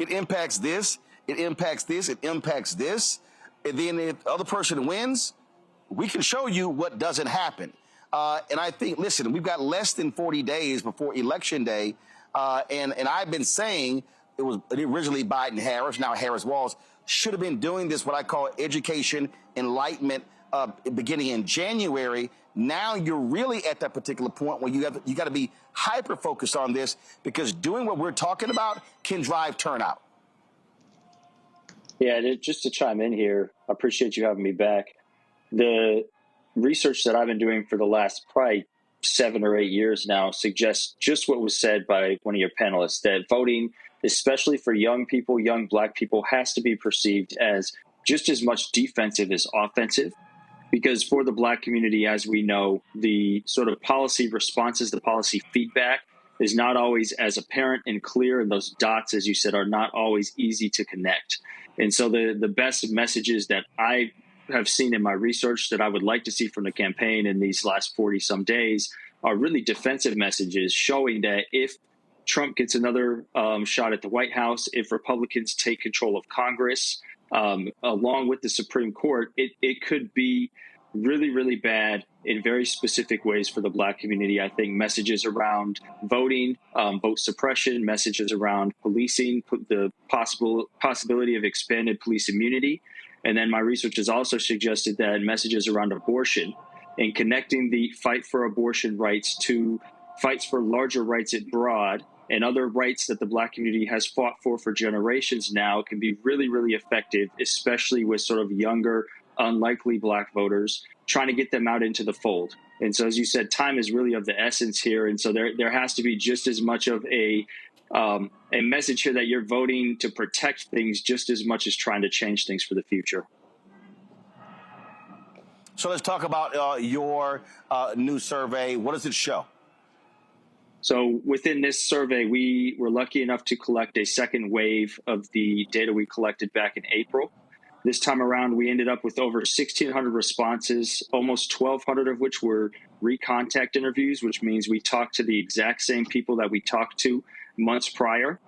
it impacts this, it impacts this, it impacts this. And then if the other person wins, we can show you what doesn't happen. And I think, listen, we've got less than 40 days before Election Day. And I've been saying it was originally Biden-Harris, now Harris-Walz, should have been doing this, what I call education, enlightenment, beginning in January. Now you're really at that particular point where you got to be hyper-focused on this, because doing what we're talking about can drive turnout. Yeah, just to chime in here, I appreciate you having me back. The research that I've been doing for the last probably 7 or 8 years now suggests just what was said by one of your panelists, that voting, especially for young people, young Black people, has to be perceived as just as much defensive as offensive. Because for the Black community, as we know, the sort of policy responses, the policy feedback is not always as apparent and clear, and those dots, as you said, are not always easy to connect. And so the best messages that I have seen in my research that I would like to see from the campaign in these last 40-some days are really defensive messages, showing that if Trump gets another shot at the White House, if Republicans take control of Congress, along with the Supreme Court, it could be really, really bad in very specific ways for the Black community. I think messages around voting, vote suppression, messages around policing, the possibility of expanded police immunity. And then my research has also suggested that messages around abortion and connecting the fight for abortion rights to fights for larger rights abroad and other rights that the Black community has fought for generations now can be really, really effective, especially with sort of younger, unlikely Black voters, trying to get them out into the fold. And so, as you said, time is really of the essence here. And so there has to be just as much of a message here that you're voting to protect things just as much as trying to change things for the future. So let's talk about your new survey. What does it show? So within this survey, we were lucky enough to collect a second wave of the data we collected back in April. This time around, we ended up with over 1,600 responses, almost 1,200 of which were recontact interviews, which means we talked to the exact same people that we talked to months prior.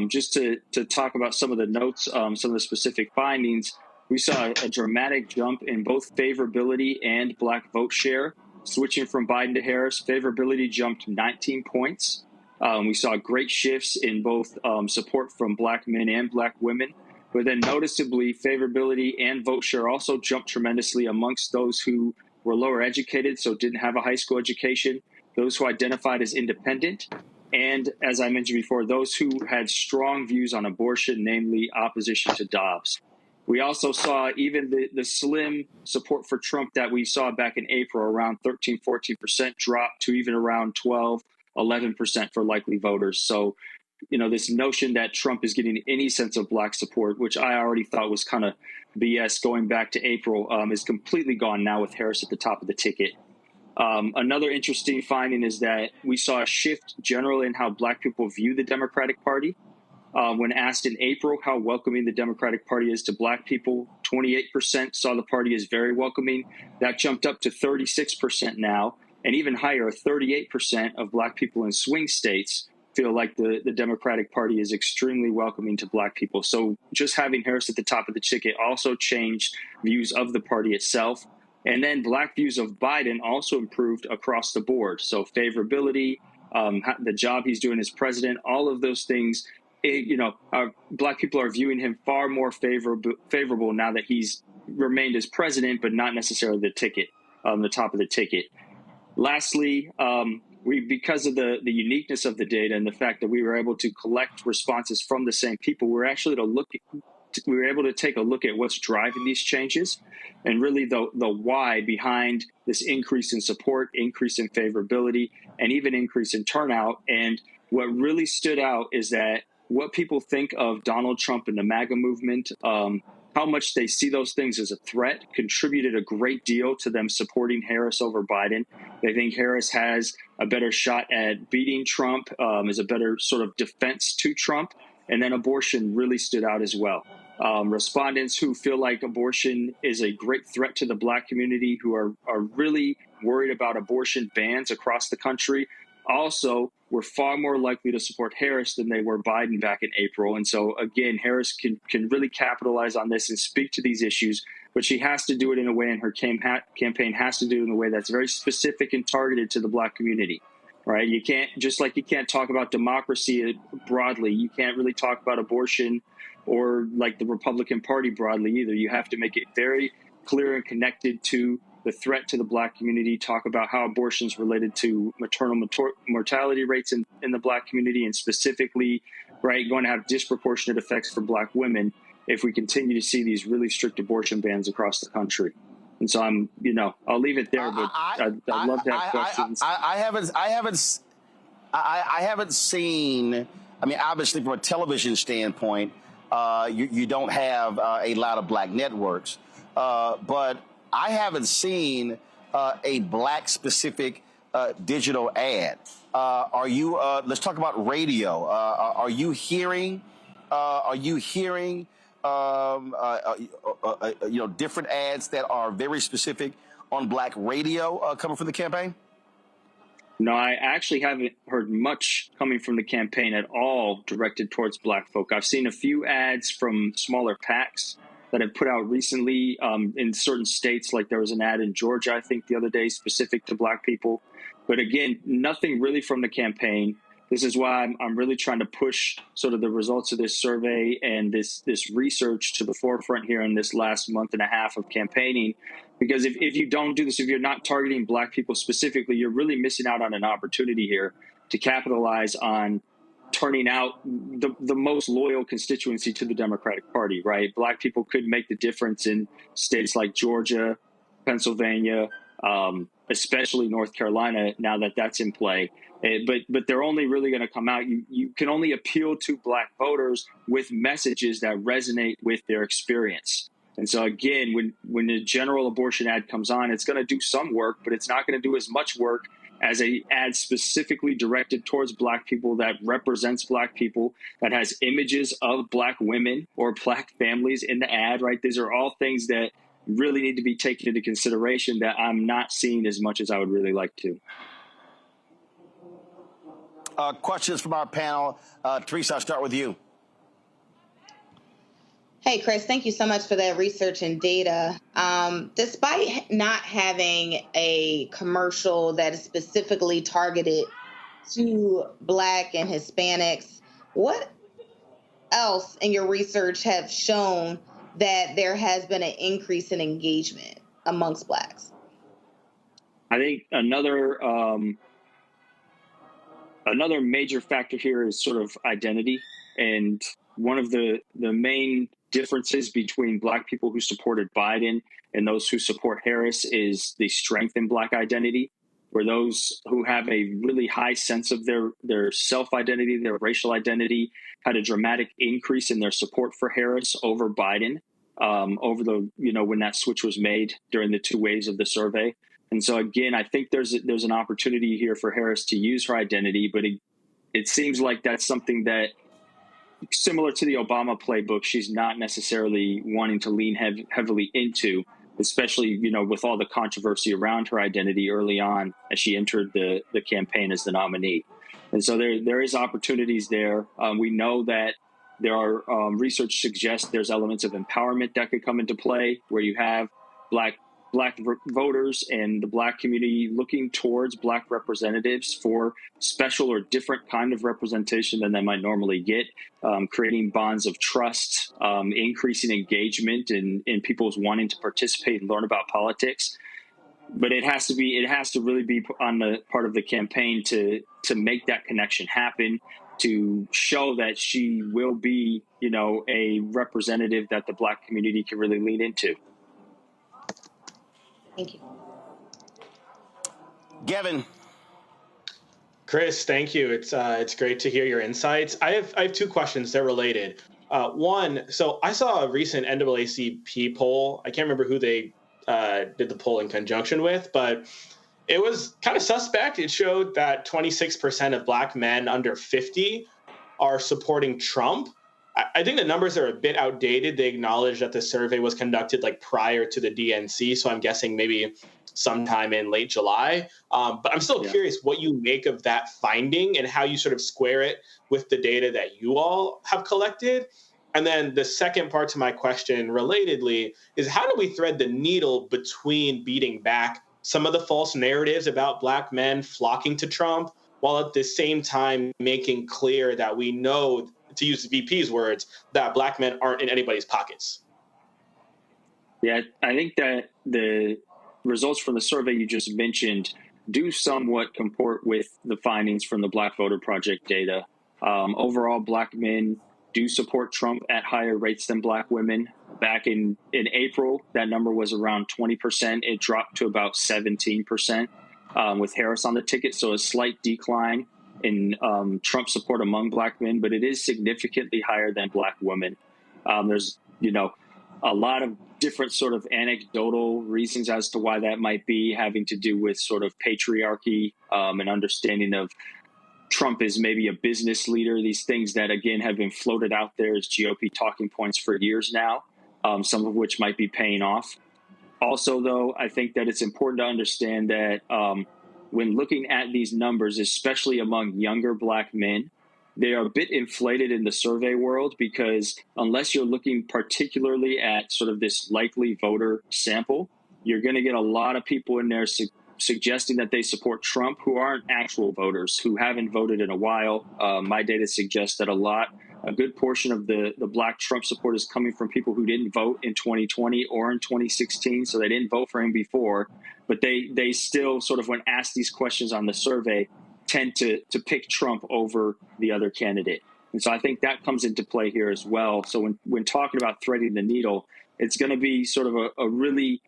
Just to talk about some of the notes, some of the specific findings, we saw a dramatic jump in both favorability and Black vote share. Switching from Biden to Harris, favorability jumped 19 points. We saw great shifts in both support from Black men and Black women. But then noticeably, favorability and vote share also jumped tremendously amongst those who were lower educated, so didn't have a high school education, those who identified as independent, and, as I mentioned before, those who had strong views on abortion, namely opposition to Dobbs. We also saw even the slim support for Trump that we saw back in April, around 13, 14%, drop to even around 12, 11% for likely voters. So, you know, this notion that Trump is getting any sense of Black support, which I already thought was kind of BS going back to April, is completely gone now with Harris at the top of the ticket. Another interesting finding is that we saw a shift generally in how Black people view the Democratic Party. When asked in April how welcoming the Democratic Party is to Black people, 28% saw the party as very welcoming. That jumped up to 36% now, and even higher, 38% of Black people in swing states feel like the Democratic Party is extremely welcoming to Black people. So just having Harris at the top of the ticket also changed views of the party itself. And then Black views of Biden also improved across the board. So favorability, the job he's doing as president, all of those things, Black people are viewing him far more favorable now that he's remained as president, but not necessarily the ticket, the top of the ticket. Lastly, because of the uniqueness of the data and the fact that we were able to collect responses from the same people, we were able to take a look at what's driving these changes and really the why behind this increase in support, increase in favorability, and even increase in turnout. And what really stood out is that what people think of Donald Trump and the MAGA movement, how much they see those things as a threat, contributed a great deal to them supporting Harris over Biden. They think Harris has a better shot at beating Trump, is a better sort of defense to Trump. And then abortion really stood out as well. Respondents who feel like abortion is a great threat to the Black community, who are really worried about abortion bans across the country, also were far more likely to support Harris than they were Biden back in April. And so, again, Harris can really capitalize on this and speak to these issues, but she has to do it in a way, and her campaign has to do it in a way that's very specific and targeted to the Black community, right? You can't, just like you can't talk about democracy broadly, you can't really talk about abortion or like the Republican Party broadly either. You have to make it very clear and connected to the threat to the Black community, talk about how abortion is related to maternal mortality rates in the Black community, and specifically, right, going to have disproportionate effects for Black women if we continue to see these really strict abortion bans across the country. And so I'll leave it there, but I'd love to have questions. I haven't seen, I mean, obviously from a television standpoint, you don't have a lot of Black networks, but I haven't seen a Black-specific digital ad. Are you? Let's talk about radio. Are you hearing? Different ads that are very specific on Black radio coming from the campaign? No, I actually haven't heard much coming from the campaign at all directed towards Black folk. I've seen a few ads from smaller PACs that have put out recently in certain states. Like there was an ad in Georgia, I think, the other day specific to Black people. But again, nothing really from the campaign. This is why I'm really trying to push sort of the results of this survey and this research to the forefront here in this last month and a half of campaigning. Because if you don't do this, if you're not targeting Black people specifically, you're really missing out on an opportunity here to capitalize on turning out the most loyal constituency to the Democratic Party, right? Black people could make the difference in states like Georgia, Pennsylvania, especially North Carolina, now that that's in play. But they're only really going to come out. You can only appeal to Black voters with messages that resonate with their experience. And so, again, when the general abortion ad comes on, it's going to do some work, but it's not going to do as much work as a ad specifically directed towards Black people, that represents Black people, that has images of Black women or Black families in the ad, right? These are all things that really need to be taken into consideration that I'm not seeing as much as I would really like to. Questions from our panel. Teresa, I'll start with you. Hey, Chris, thank you so much for that research and data. Despite not having a commercial that is specifically targeted to Black and Hispanics, what else in your research have shown that there has been an increase in engagement amongst Blacks? I think another major factor here is sort of identity. And one of the main differences between Black people who supported Biden and those who support Harris is the strength in Black identity, where those who have a really high sense of their self-identity, their racial identity, had a dramatic increase in their support for Harris over Biden over when that switch was made during the two waves of the survey. And so, again, I think there's an opportunity here for Harris to use her identity, but it seems like that's something that, similar to the Obama playbook, she's not necessarily wanting to lean heavily into, especially, with all the controversy around her identity early on as she entered the campaign as the nominee. And so there is opportunities there. We know that there are research suggests there's elements of empowerment that could come into play, where you have Black voters and the Black community looking towards Black representatives for special or different kind of representation than they might normally get, creating bonds of trust, increasing engagement in people's wanting to participate and learn about politics. But it has to really be on the part of the campaign to make that connection happen, to show that she will be, a representative that the Black community can really lean into. Thank you. Gavin. Chris, thank you. It's great to hear your insights. I have two questions. They're related. One, so I saw a recent NAACP poll. I can't remember who they did the poll in conjunction with, but it was kind of suspect. It showed that 26% of Black men under 50 are supporting Trump. I think the numbers are a bit outdated. They acknowledge that the survey was conducted like prior to the DNC, so I'm guessing maybe sometime in late July. But I'm still curious what you make of that finding and how you sort of square it with the data that you all have collected. And then the second part to my question, relatedly, is how do we thread the needle between beating back some of the false narratives about Black men flocking to Trump, while at the same time making clear that we know, to use the VP's words, that Black men aren't in anybody's pockets? Yeah, I think that the results from the survey you just mentioned do somewhat comport with the findings from the Black Voter Project data. Overall, Black men do support Trump at higher rates than Black women. Back in April, that number was around 20%. It dropped to about 17% with Harris on the ticket, so a slight decline in Trump support among Black men, but it is significantly higher than Black women. There's, a lot of different sort of anecdotal reasons as to why that might be, having to do with sort of patriarchy and understanding of Trump is maybe a business leader, these things that, again, have been floated out there as GOP talking points for years now, some of which might be paying off. Also, though, I think that it's important to understand that when looking at these numbers, especially among younger Black men, they are a bit inflated in the survey world, because unless you're looking particularly at sort of this likely voter sample, you're going to get a lot of people in there suggesting that they support Trump who aren't actual voters, who haven't voted in a while. My data suggests that a good portion of the Black Trump support is coming from people who didn't vote in 2020 or in 2016, so they didn't vote for him before, but they still sort of, when asked these questions on the survey, tend to pick Trump over the other candidate. And so I think that comes into play here as well. So when talking about threading the needle, it's going to be sort of a really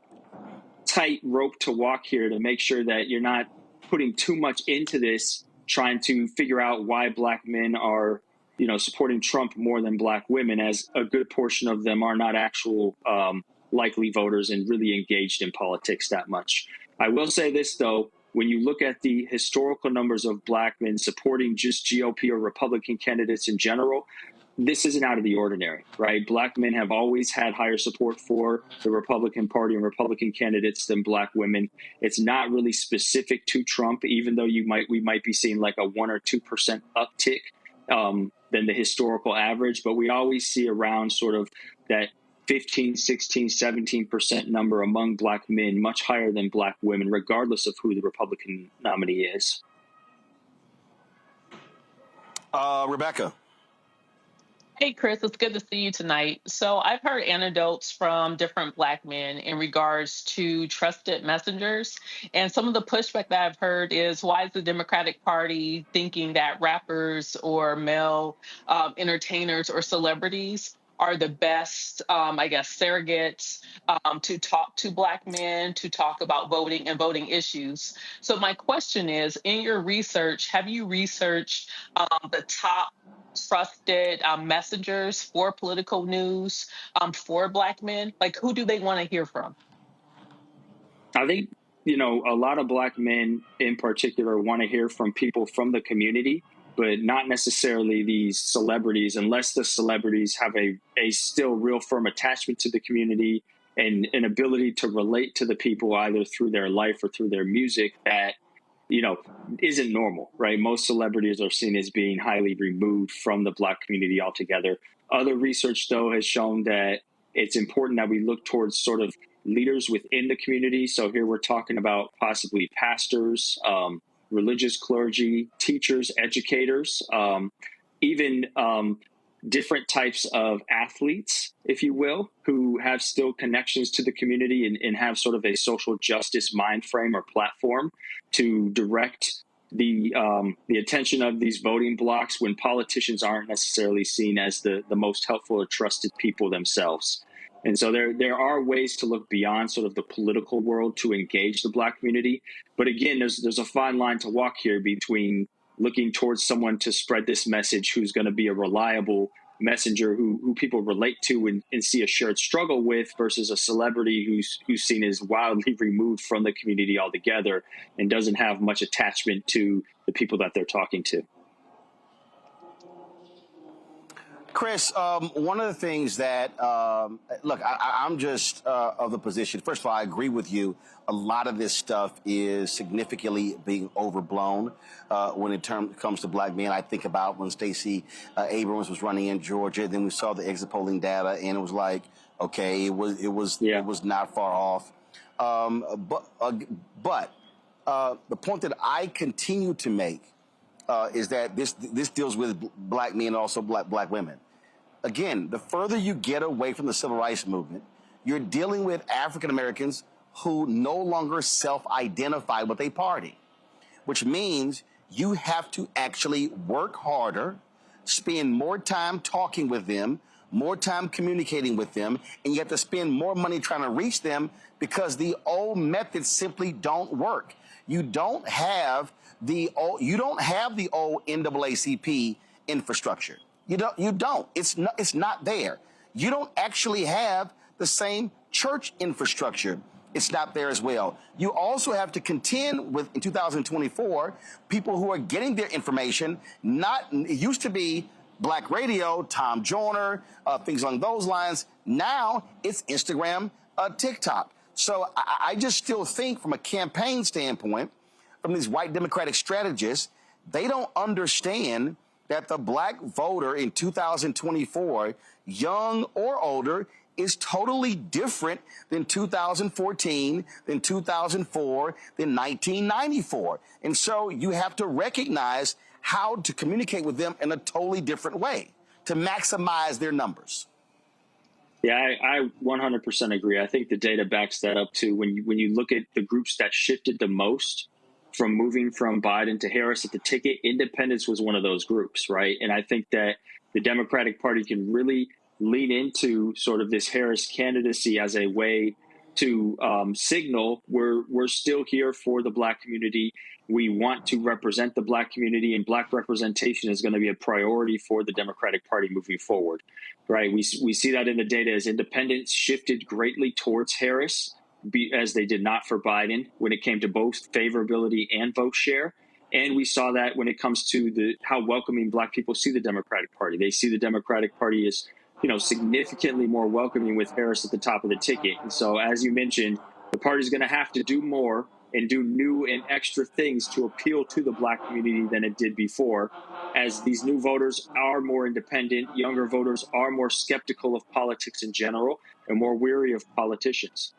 tight rope to walk here to make sure that you're not putting too much into this, trying to figure out why Black men are, supporting Trump more than Black women, as a good portion of them are not actual likely voters and really engaged in politics that much. I will say this, though. When you look at the historical numbers of Black men supporting just GOP or Republican candidates in general, this isn't out of the ordinary, right? Black men have always had higher support for the Republican Party and Republican candidates than Black women. It's not really specific to Trump, even though we might be seeing like a 1 or 2% uptick than the historical average, but we always see around sort of that 15, 16, 17% number among Black men, much higher than Black women, regardless of who the Republican nominee is. Rebecca. Hey, Chris, it's good to see you tonight. So I've heard anecdotes from different Black men in regards to trusted messengers. And some of the pushback that I've heard is, why is the Democratic Party thinking that rappers or male entertainers or celebrities are the best, surrogates to talk to Black men, to talk about voting and voting issues? So my question is, in your research, have you researched the top trusted messengers for political news for Black men? Like, who do they want to hear from? I think, a lot of Black men in particular want to hear from people from the community, but not necessarily these celebrities, unless the celebrities have a still real firm attachment to the community and an ability to relate to the people either through their life or through their music that, isn't normal, right? Most celebrities are seen as being highly removed from the Black community altogether. Other research, though, has shown that it's important that we look towards sort of leaders within the community. So here we're talking about possibly pastors, religious clergy, teachers, educators, even different types of athletes, if you will, who have still connections to the community and have sort of a social justice mind frame or platform to direct the attention of these voting blocks when politicians aren't necessarily seen as the most helpful or trusted people themselves. And so there are ways to look beyond sort of the political world to engage the Black community. But again, there's a fine line to walk here between looking towards someone to spread this message who's going to be a reliable messenger who people relate to and see a shared struggle with, versus a celebrity who's seen as wildly removed from the community altogether and doesn't have much attachment to the people that they're talking to. Chris, one of the things that, look, I'm just of the position. First of all, I agree with you. A lot of this stuff is significantly being overblown when it comes to black men. I think about when Stacey Abrams was running in Georgia. Then we saw the exit polling data, and it was like, okay, it was not far off. But the point that I continue to make is that this deals with black men and also black women. Again, the further you get away from the civil rights movement, you're dealing with African Americans who no longer self-identify with a party, which means you have to actually work harder, spend more time talking with them, more time communicating with them, and you have to spend more money trying to reach them because the old methods simply don't work. You don't have the old NAACP infrastructure. You don't. It's not there. You don't actually have the same church infrastructure. It's not there as well. You also have to contend with, in 2024, people who are getting their information. It used to be black radio, Tom Joyner, things along those lines. Now it's Instagram, TikTok. So I just still think from a campaign standpoint, from these white Democratic strategists, they don't understand that the black voter in 2024, young or older, is totally different than 2014, than 2004, than 1994. And so you have to recognize how to communicate with them in a totally different way to maximize their numbers. Yeah, I 100% agree. I think the data backs that up too. When you look at the groups that shifted the most from moving from Biden to Harris at the ticket, independence was one of those groups, right? And I think that the Democratic Party can really lean into sort of this Harris candidacy as a way to signal we're still here for the black community. We want to represent the black community, and black representation is going to be a priority for the Democratic Party moving forward, right? We see that in the data as independents shifted greatly towards Harris, as they did not for Biden when it came to both favorability and vote share. And we saw that when it comes to how welcoming black people see the Democratic Party. They see the Democratic Party as, significantly more welcoming with Harris at the top of the ticket. And so, as you mentioned, the party's going to have to do more and do new and extra things to appeal to the black community than it did before, as these new voters are more independent, younger voters are more skeptical of politics in general and more weary of politicians.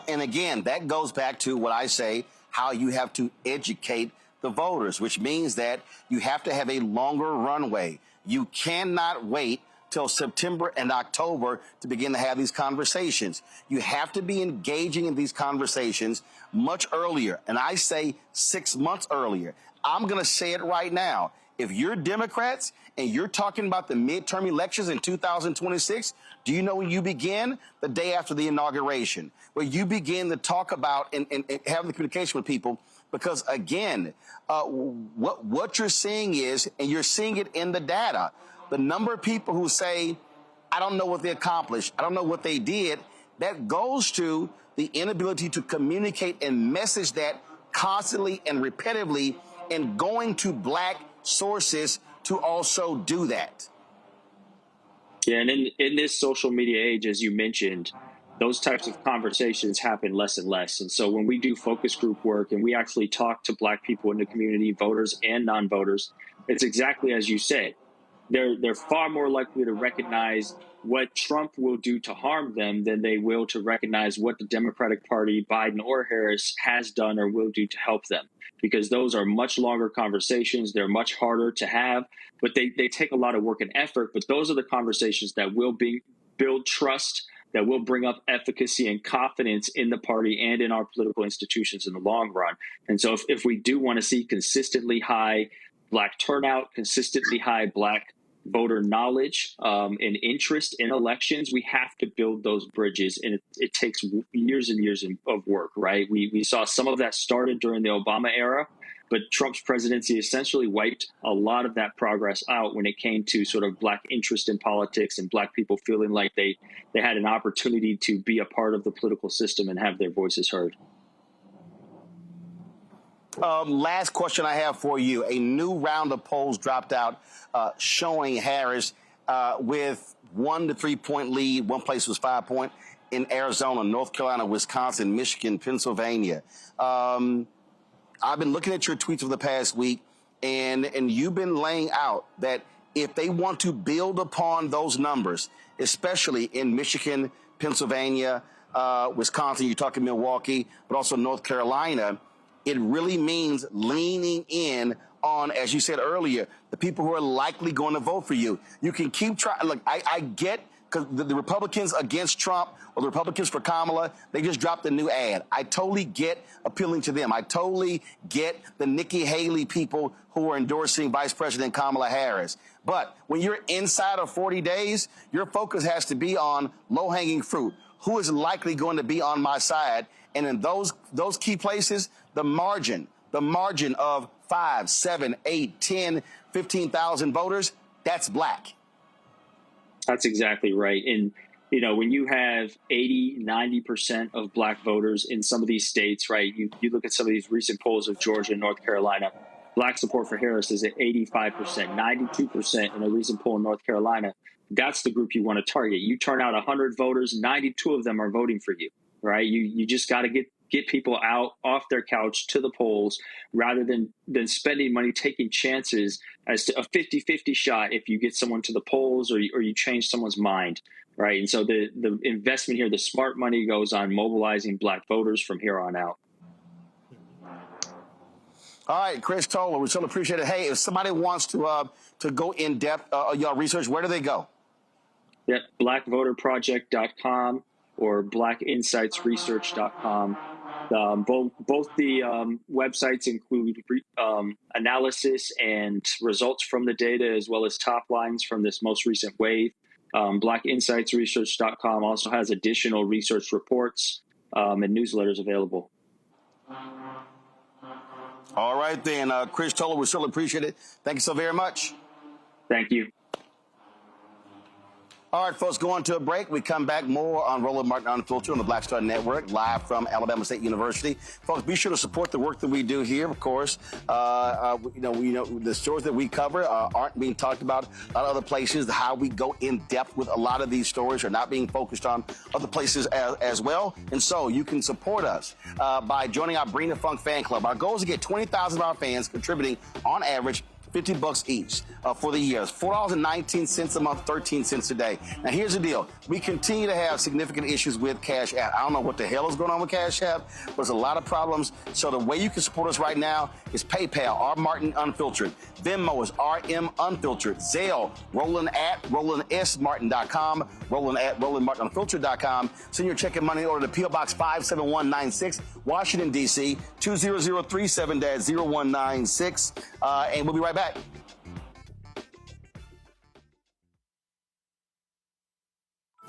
And again, that goes back to what I say, how you have to educate the voters, which means that you have to have a longer runway. You cannot wait till September and October to begin to have these conversations. You have to be engaging in these conversations much earlier. And I say 6 months earlier. I'm going to say it right now. If you're Democrats and you're talking about the midterm elections in 2026, do you know when you begin? The day after the inauguration, where you begin to talk about and have the communication with people. Because, again, what you're seeing is, and you're seeing it in the data, the number of people who say, I don't know what they accomplished, I don't know what they did, that goes to the inability to communicate and message that constantly and repetitively, and going to black sources to also do that. Yeah, and in this social media age, as you mentioned, those types of conversations happen less and less. And so when we do focus group work and we actually talk to black people in the community, voters and non-voters, it's exactly as you said. They're far more likely to recognize what Trump will do to harm them than they will to recognize what the Democratic Party, Biden or Harris, has done or will do to help them. Because those are much longer conversations. They're much harder to have, but they take a lot of work and effort. But those are the conversations that will build trust, that will bring up efficacy and confidence in the party and in our political institutions in the long run. And so if we do want to see consistently high black turnout, consistently high black voter knowledge and interest in elections, we have to build those bridges. And it takes years and years of work, right? We saw some of that started during the Obama era, but Trump's presidency essentially wiped a lot of that progress out when it came to sort of black interest in politics and black people feeling like they had an opportunity to be a part of the political system and have their voices heard. Last question I have for you. A new round of polls dropped out showing Harris with 1 to 3 point lead. One place was 5 point in Arizona, North Carolina, Wisconsin, Michigan, Pennsylvania. I've been looking at your tweets over the past week, and you've been laying out that if they want to build upon those numbers, especially in Michigan, Pennsylvania, Wisconsin, you're talking Milwaukee, but also North Carolina, it really means leaning in on, as you said earlier, the people who are likely going to vote for you. You can keep trying. Look, I get, because the Republicans against Trump or the Republicans for Kamala, they just dropped a new ad. I totally get appealing to them. I totally get the Nikki Haley people who are endorsing Vice President Kamala Harris. But when you're inside of 40 days, your focus has to be on low-hanging fruit. Who is likely going to be on my side? And in those key places, the margin of 5, 7, 8, 10, 15,000 voters, that's black. That's exactly right. And, you know, when you have 80, 90% of black voters in some of these states, right, you look at some of these recent polls of Georgia and North Carolina, black support for Harris is at 85%, 92% in a recent poll in North Carolina. That's the group you want to target. You turn out 100 voters, 92 of them are voting for you, right? You just got to get people out off their couch to the polls rather than spending money taking chances as to a 50-50 shot if you get someone to the polls or you change someone's mind, right? And so the investment here, the smart money goes on mobilizing black voters from here on out. All right, Chris Towler, we so appreciate it. Hey, if somebody wants to go in depth, y'all research, where do they go? Yeah, blackvoterproject.com or blackinsightsresearch.com. Both the websites include analysis and results from the data, as well as top lines from this most recent wave. Blackinsightsresearch.com also has additional research reports and newsletters available. All right, then. Chris Towler, we still appreciate it. Thank you so very much. Thank you. All right, folks, going to a break. We come back more on Roland Martin Unfiltered on the Black Star Network, live from Alabama State University. Folks, be sure to support the work that we do here. Of course, we know the stories that we cover aren't being talked about a lot of other places. How we go in depth with a lot of these stories are not being focused on other places as well. And so you can support us by joining our Bring the Funk fan club. Our goal is to get 20,000 of our fans contributing on average $50 each for the year. It's $4.19 a month, 13 cents a day. Now, here's the deal. We continue to have significant issues with Cash App. I don't know what the hell is going on with Cash App, but there's a lot of problems. So the way you can support us right now is PayPal, R Martin Unfiltered. Venmo is RM Unfiltered. Zelle, Roland at RolandSMartin.com, Roland at RolandMartinUnfiltered.com. Send your check and money order to P.O. Box 57196, Washington, D.C., 20037-0196. And we'll be right back.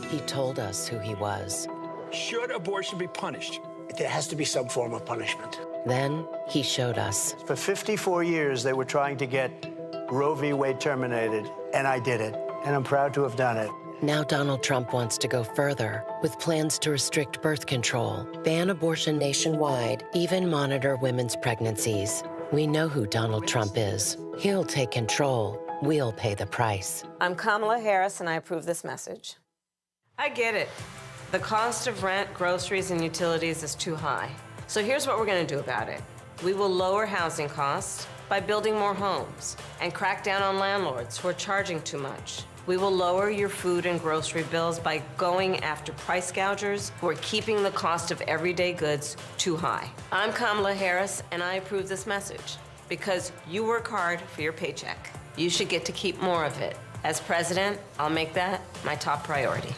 He told us who he was. Should abortion be punished? There has to be some form of punishment. Then he showed us. For 54 years, they were trying to get Roe v. Wade terminated, and I did it, and I'm proud to have done it. Now Donald Trump wants to go further with plans to restrict birth control, ban abortion nationwide, even monitor women's pregnancies. We know who Donald Trump is. He'll take control. We'll pay the price. I'm Kamala Harris, and I approve this message. I get it. The cost of rent, groceries, and utilities is too high. So here's what we're going to do about it. We will lower housing costs by building more homes and crack down on landlords who are charging too much. We will lower your food and grocery bills by going after price gougers who are keeping the cost of everyday goods too high. I'm Kamala Harris, and I approve this message because you work hard for your paycheck. You should get to keep more of it. As president, I'll make that my top priority.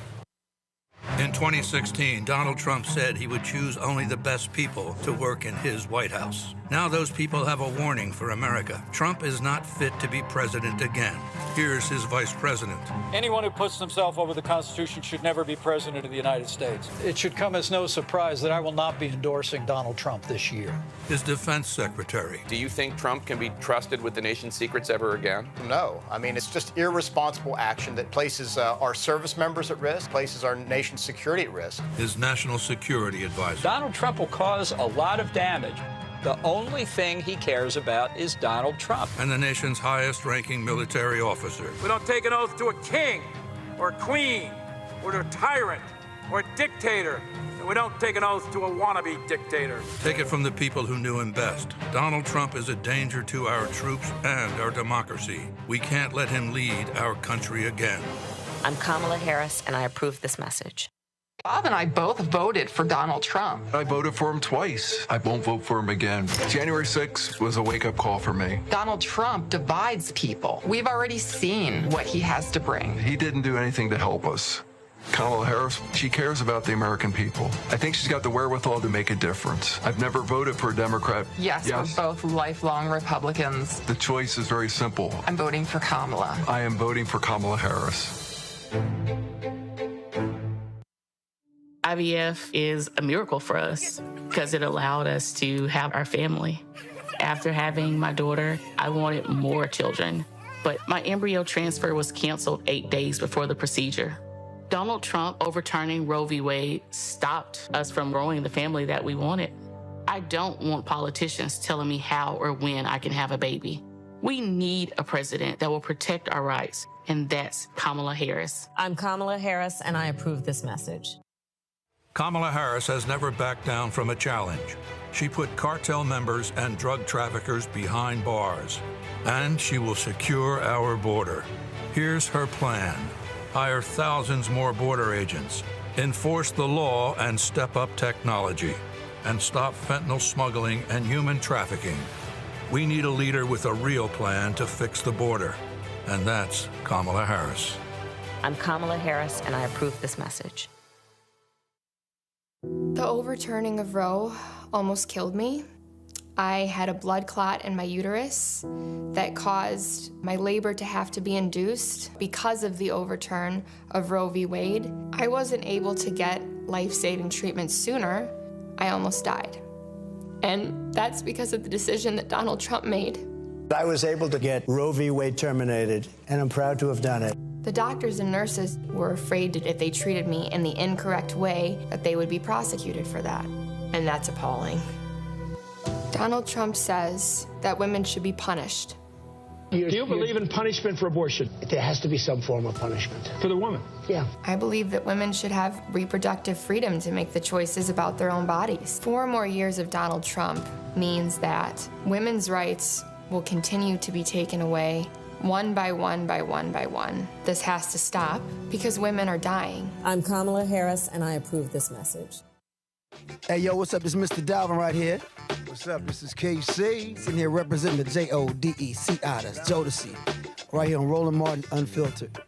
In 2016, Donald Trump said he would choose only the best people to work in his White House. Now those people have a warning for America. Trump is not fit to be president again. Here's his vice president. Anyone who puts himself over the Constitution should never be president of the United States. It should come as no surprise that I will not be endorsing Donald Trump this year. His defense secretary. Do you think Trump can be trusted with the nation's secrets ever again? No. I mean, it's just irresponsible action that places our service members at risk, places our nation's security at risk. His national security advisor. Donald Trump will cause a lot of damage. The only thing he cares about is Donald Trump. And the nation's highest-ranking military officer. We don't take an oath to a king or a queen or to a tyrant or a dictator. And we don't take an oath to a wannabe dictator. Take it from the people who knew him best. Donald Trump is a danger to our troops and our democracy. We can't let him lead our country again. I'm Kamala Harris, and I approve this message. Bob and I both voted for Donald Trump. I voted for him twice. I won't vote for him again. January 6th was a wake-up call for me. Donald Trump divides people. We've already seen what he has to bring. He didn't do anything to help us. Kamala Harris, she cares about the American people. I think she's got the wherewithal to make a difference. I've never voted for a Democrat. Yes, we're both lifelong Republicans. The choice is very simple. I'm voting for Kamala. I am voting for Kamala Harris. IVF is a miracle for us because it allowed us to have our family. After having my daughter, I wanted more children, but my embryo transfer was canceled 8 days before the procedure. Donald Trump overturning Roe v. Wade stopped us from growing the family that we wanted. I don't want politicians telling me how or when I can have a baby. We need a president that will protect our rights, and that's Kamala Harris. I'm Kamala Harris, and I approve this message. Kamala Harris has never backed down from a challenge. She put cartel members and drug traffickers behind bars, and she will secure our border. Here's her plan. Hire thousands more border agents, enforce the law and step up technology, and stop fentanyl smuggling and human trafficking. We need a leader with a real plan to fix the border, and that's Kamala Harris. I'm Kamala Harris, and I approve this message. The overturning of Roe almost killed me. I had a blood clot in my uterus that caused my labor to have to be induced because of the overturn of Roe v. Wade. I wasn't able to get life-saving treatment sooner. I almost died. And that's because of the decision that Donald Trump made. I was able to get Roe v. Wade terminated, and I'm proud to have done it. The doctors and nurses were afraid that if they treated me in the incorrect way, that they would be prosecuted for that. And that's appalling. Donald Trump says that women should be punished. Do you believe in punishment for abortion? There has to be some form of punishment. For the woman? Yeah. I believe that women should have reproductive freedom to make the choices about their own bodies. 4 more years of Donald Trump means that women's rights will continue to be taken away one by one by one by one. This has to stop because women are dying. I'm Kamala Harris, and I approve this message. Hey, yo, what's up? This is Mr. Dalvin right here. What's up? This is KC. Sitting here representing the Jodeci. That's Jodeci. Right here on Roland Martin Unfiltered.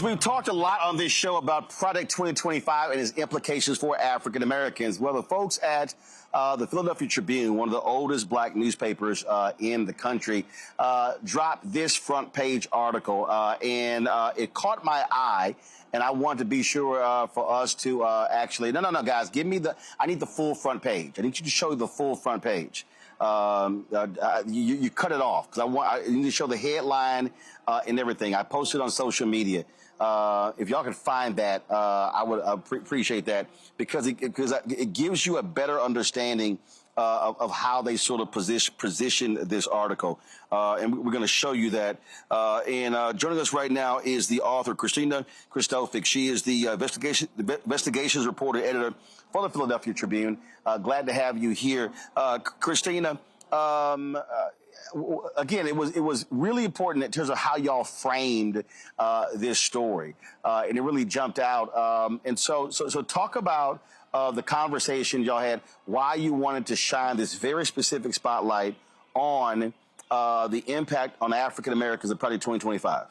We've talked a lot on this show about Project 2025 and its implications for African Americans. Well, the folks at the Philadelphia Tribune, one of the oldest black newspapers in the country, dropped this front page article, and it caught my eye. And I want to be sure for us to actually, no, guys, I need the full front page. I need you to show the full front page. You cut it off because I need to show the headline and everything. I posted on social media. If y'all can find that, I would appreciate that because it gives you a better understanding of how they sort of position this article. And we're going to show you that. And joining us right now is the author, Christina Christophic. She is the investigations reporter editor for the Philadelphia Tribune. Glad to have you here. Christina, again, it was really important in terms of how y'all framed this story, and it really jumped out. And so talk about the conversation y'all had, why you wanted to shine this very specific spotlight on the impact on African Americans of Project 2025.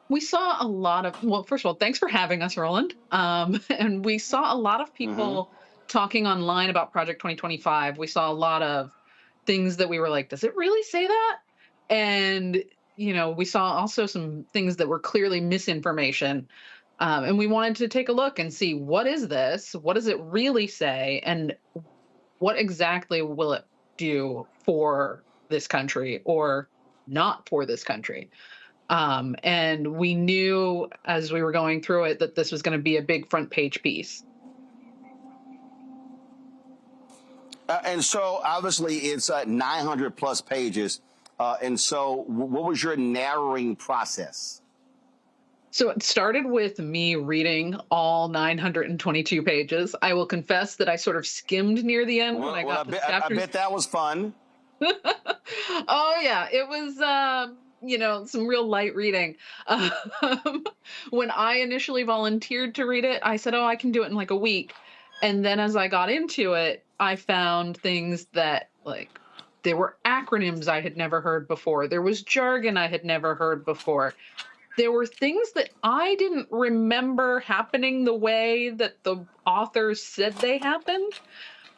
We saw a lot of, well, first of all, thanks for having us, Roland. And we saw a lot of people talking online about Project 2025. We saw a lot of things that we were like, does it really say that? And we saw also some things that were clearly misinformation. And we wanted to take a look and see, what is this? What does it really say? And what exactly will it do for this country or not for this country? And we knew as we were going through it that this was going to be a big front page piece. And so obviously it's 900 plus pages. And so what was your narrowing process? So it started with me reading all 922 pages. I will confess that I sort of skimmed near the end when I got to chapters. I bet that was fun. Oh, yeah. It was, some real light reading. When I initially volunteered to read it, I said, I can do it in like a week. And then as I got into it, I found things that, like, there were acronyms I had never heard before. There was jargon I had never heard before. There were things that I didn't remember happening the way that the authors said they happened.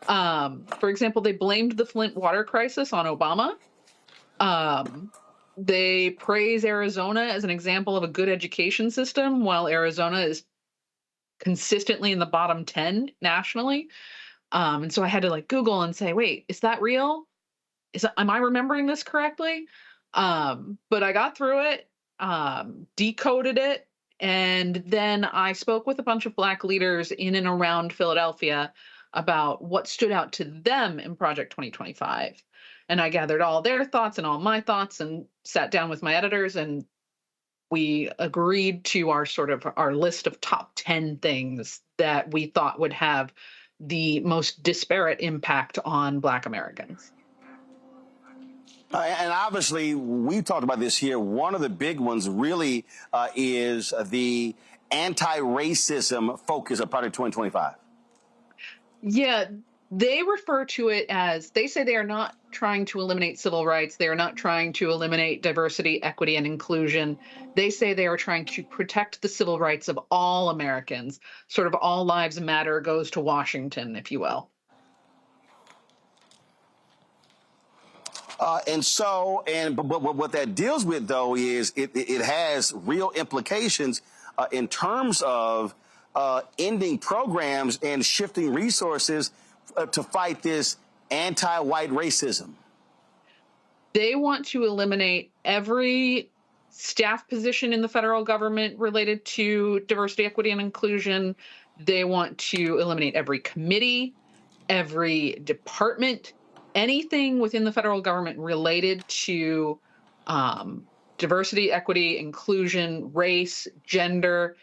For example, they blamed the Flint water crisis on Obama. They praise Arizona as an example of a good education system, while Arizona is consistently in the bottom 10 nationally. And so I had to like Google and say, wait, is that real? Am I remembering this correctly? But I got through it, decoded it, and then I spoke with a bunch of Black leaders in and around Philadelphia about what stood out to them in Project 2025. And I gathered all their thoughts and all my thoughts and sat down with my editors, and we agreed to our list of top 10 things that we thought would have the most disparate impact on Black Americans. And obviously, we talked about this here. One of the big ones really is the anti-racism focus of Project 2025. Yeah, they refer to it as, they say they are not trying to eliminate civil rights. They are not trying to eliminate diversity, equity, and inclusion. They say they are trying to protect the civil rights of all Americans. Sort of all lives matter goes to Washington, if you will. But what that deals with, though, is it has real implications in terms of ending programs and shifting resources to fight this anti-white racism. They want to eliminate every staff position in the federal government related to diversity, equity, and inclusion. They want to eliminate every committee, every department, anything within the federal government related to diversity, equity, inclusion, race, gender,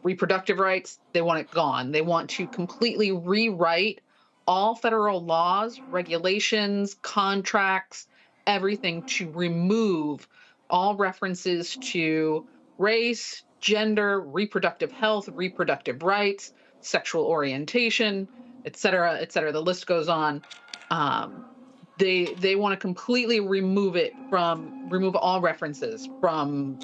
reproductive rights. They want it gone. They want to completely rewrite all federal laws, regulations, contracts, everything to remove all references to race, gender, reproductive health, reproductive rights, sexual orientation, et cetera, et cetera. The list goes on. They want to completely remove all references from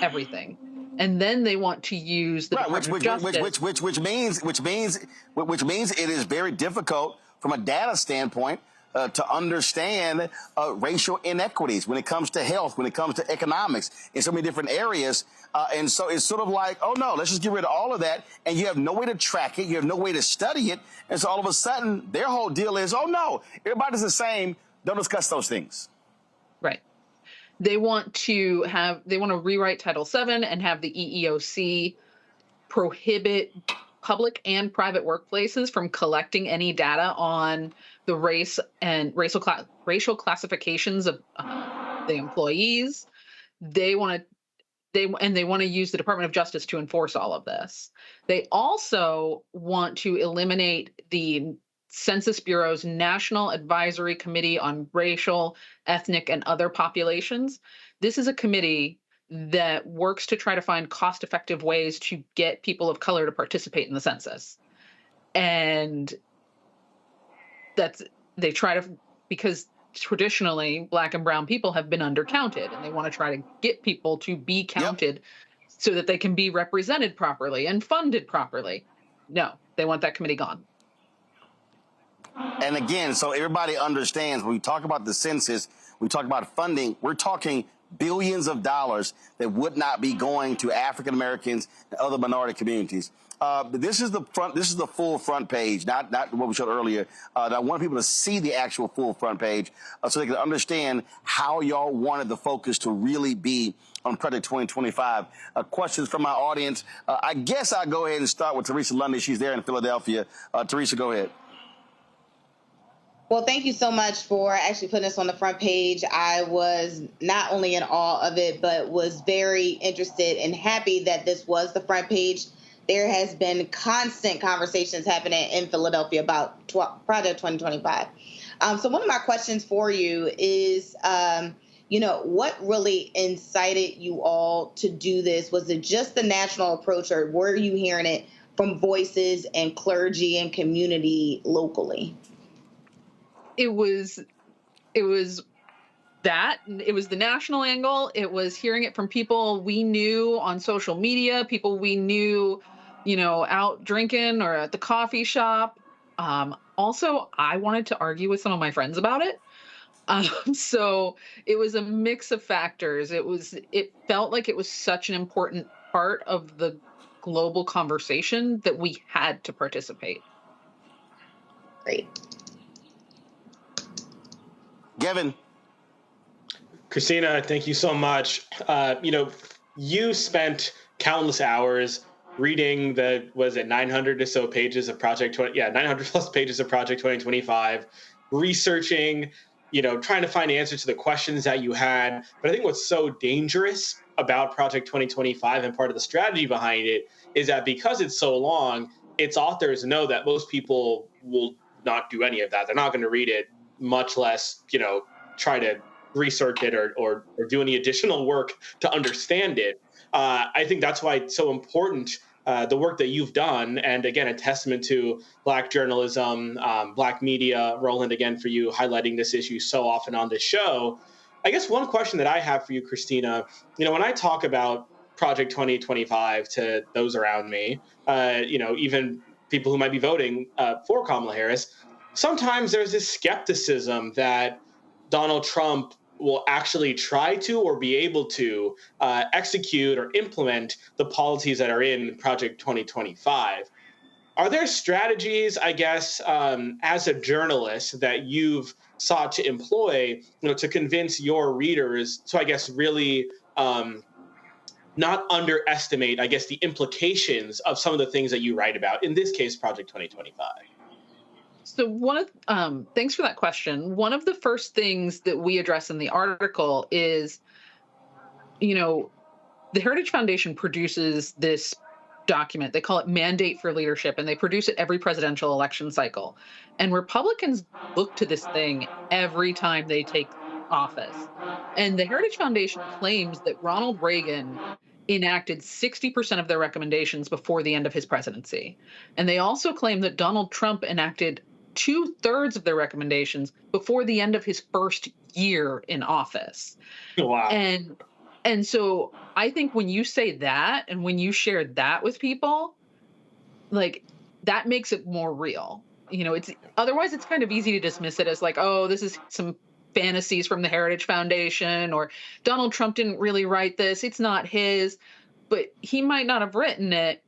everything. And then they want to use the Department of Justice. Which means it is very difficult from a data standpoint to understand racial inequities when it comes to health, when it comes to economics, in so many different areas. And so it's sort of like, oh, no, let's just get rid of all of that. And you have no way to track it. You have no way to study it. And so all of a sudden, their whole deal is, oh, no, everybody's the same. Don't discuss those things. Right. They want to rewrite Title VII and have the EEOC prohibit public and private workplaces from collecting any data on the race and racial classifications of the employees. They want to use the Department of Justice to enforce all of this. They also want to eliminate the Census Bureau's National Advisory Committee on Racial, Ethnic, and Other Populations. This is a committee that works to try to find cost-effective ways to get people of color to participate in the census. And because traditionally Black and brown people have been undercounted, and they want to try to get people to be counted so that they can be represented properly and funded properly. No, they want that committee gone. And again, so everybody understands when we talk about the census, we talk about funding, we're talking billions of dollars that would not be going to African Americans and other minority communities. This is the full front page, not what we showed earlier. I want people to see the actual full front page so they can understand how y'all wanted the focus to really be on Project 2025. Questions from my audience. I guess I'll go ahead and start with Teresa Lundy. She's there in Philadelphia. Teresa, go ahead. Well, thank you so much for actually putting us on the front page. I was not only in awe of it, but was very interested and happy that this was the front page. There has been constant conversations happening in Philadelphia about Project 2025. So one of my questions for you is, what really incited you all to do this? Was it just the national approach, or were you hearing it from voices and clergy and community locally? It was that. It was the national angle. It was hearing it from people we knew on social media, people we knew, out drinking or at the coffee shop. Also, I wanted to argue with some of my friends about it. So it was a mix of factors. It felt like it was such an important part of the global conversation that we had to participate. Great. Gavin. Christina, thank you so much. You spent countless hours reading 900 or so pages of 900 plus pages of Project 2025, researching, trying to find answers to the questions that you had. But I think what's so dangerous about Project 2025 and part of the strategy behind it is that because it's so long, its authors know that most people will not do any of that. They're not going to read it, much less, try to research it or do any additional work to understand it. I think that's why it's so important, the work that you've done. And again, a testament to Black journalism, Black media. Roland, again, for you highlighting this issue so often on this show. I guess one question that I have for you, Christina, when I talk about Project 2025 to those around me, even people who might be voting for Kamala Harris, sometimes there's this skepticism that Donald Trump will actually try to or be able to execute or implement the policies that are in Project 2025. Are there strategies, I guess, as a journalist that you've sought to employ, to convince your readers to, I guess, really not underestimate, I guess, the implications of some of the things that you write about, in this case, Project 2025? So thanks for that question. One of the first things that we address in the article is, the Heritage Foundation produces this document. They call it Mandate for Leadership, and they produce it every presidential election cycle. And Republicans look to this thing every time they take office. And the Heritage Foundation claims that Ronald Reagan enacted 60% of their recommendations before the end of his presidency. And they also claim that Donald Trump enacted 2/3 of their recommendations before the end of his first year in office. Wow. And so I think when you say that and when you share that with people, like, that makes it more real. Otherwise it's kind of easy to dismiss it as like, oh, this is some fantasies from the Heritage Foundation, or Donald Trump didn't really write this. It's not his. But he might not have written it,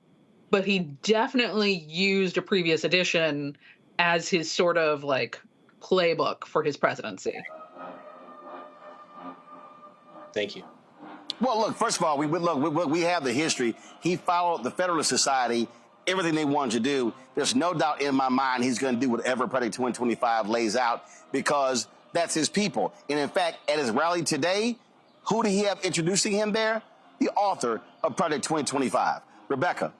but he definitely used a previous edition as his sort of like playbook for his presidency. Thank you. Well, look, first of all, we have the history. He followed the Federalist Society, everything they wanted to do. There's no doubt in my mind he's going to do whatever Project 2025 lays out, because that's his people. And in fact, at his rally today, who did he have introducing him there? The author of Project 2025, Rebecca.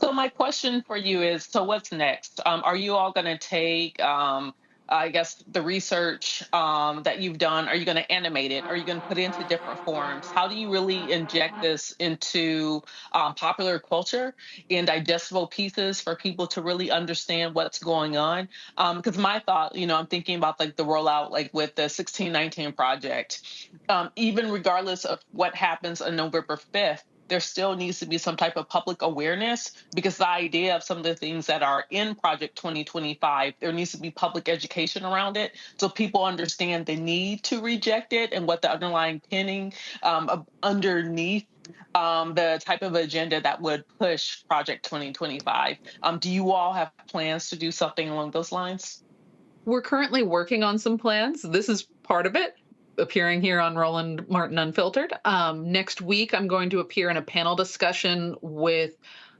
So my question for you is, so what's next? Are you all going to take, I guess, the research that you've done? Are you going to animate it? Are you going to put it into different forms? How do you really inject this into popular culture in digestible pieces for people to really understand what's going on? Because my thought, I'm thinking about like the rollout, like with the 1619 project, even regardless of what happens on November 5th, there still needs to be some type of public awareness, because the idea of some of the things that are in Project 2025, there needs to be public education around it so people understand the need to reject it and what the underlying pinning underneath the type of agenda that would push Project 2025. Do you all have plans to do something along those lines? We're currently working on some plans. This is part of it, appearing here on Roland Martin Unfiltered. Next week, I'm going to appear in a panel discussion with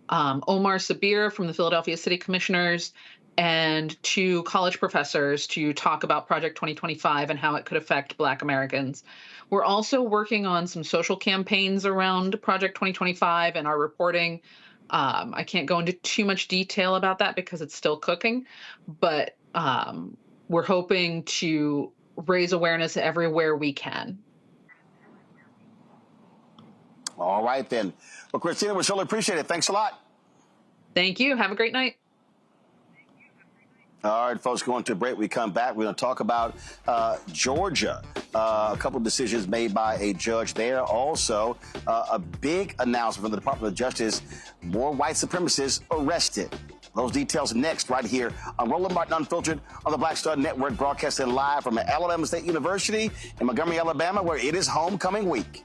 Omar Sabir from the Philadelphia City Commissioners and 2 college professors to talk about Project 2025 and how it could affect Black Americans. We're also working on some social campaigns around Project 2025 and our reporting. I can't go into too much detail about that because it's still cooking, but we're hoping to raise awareness everywhere we can. All right, then. Well, Christina, we surely appreciate it. Thanks a lot. Thank you. Have a great night. All right, folks, going to a break. We come back. We're going to talk about Georgia. A couple of decisions made by a judge there. Also, a big announcement from the Department of Justice. More white supremacists arrested. Those details next, right here on Roland Martin Unfiltered on the Black Star Network, broadcasting live from Alabama State University in Montgomery, Alabama, where it is homecoming week.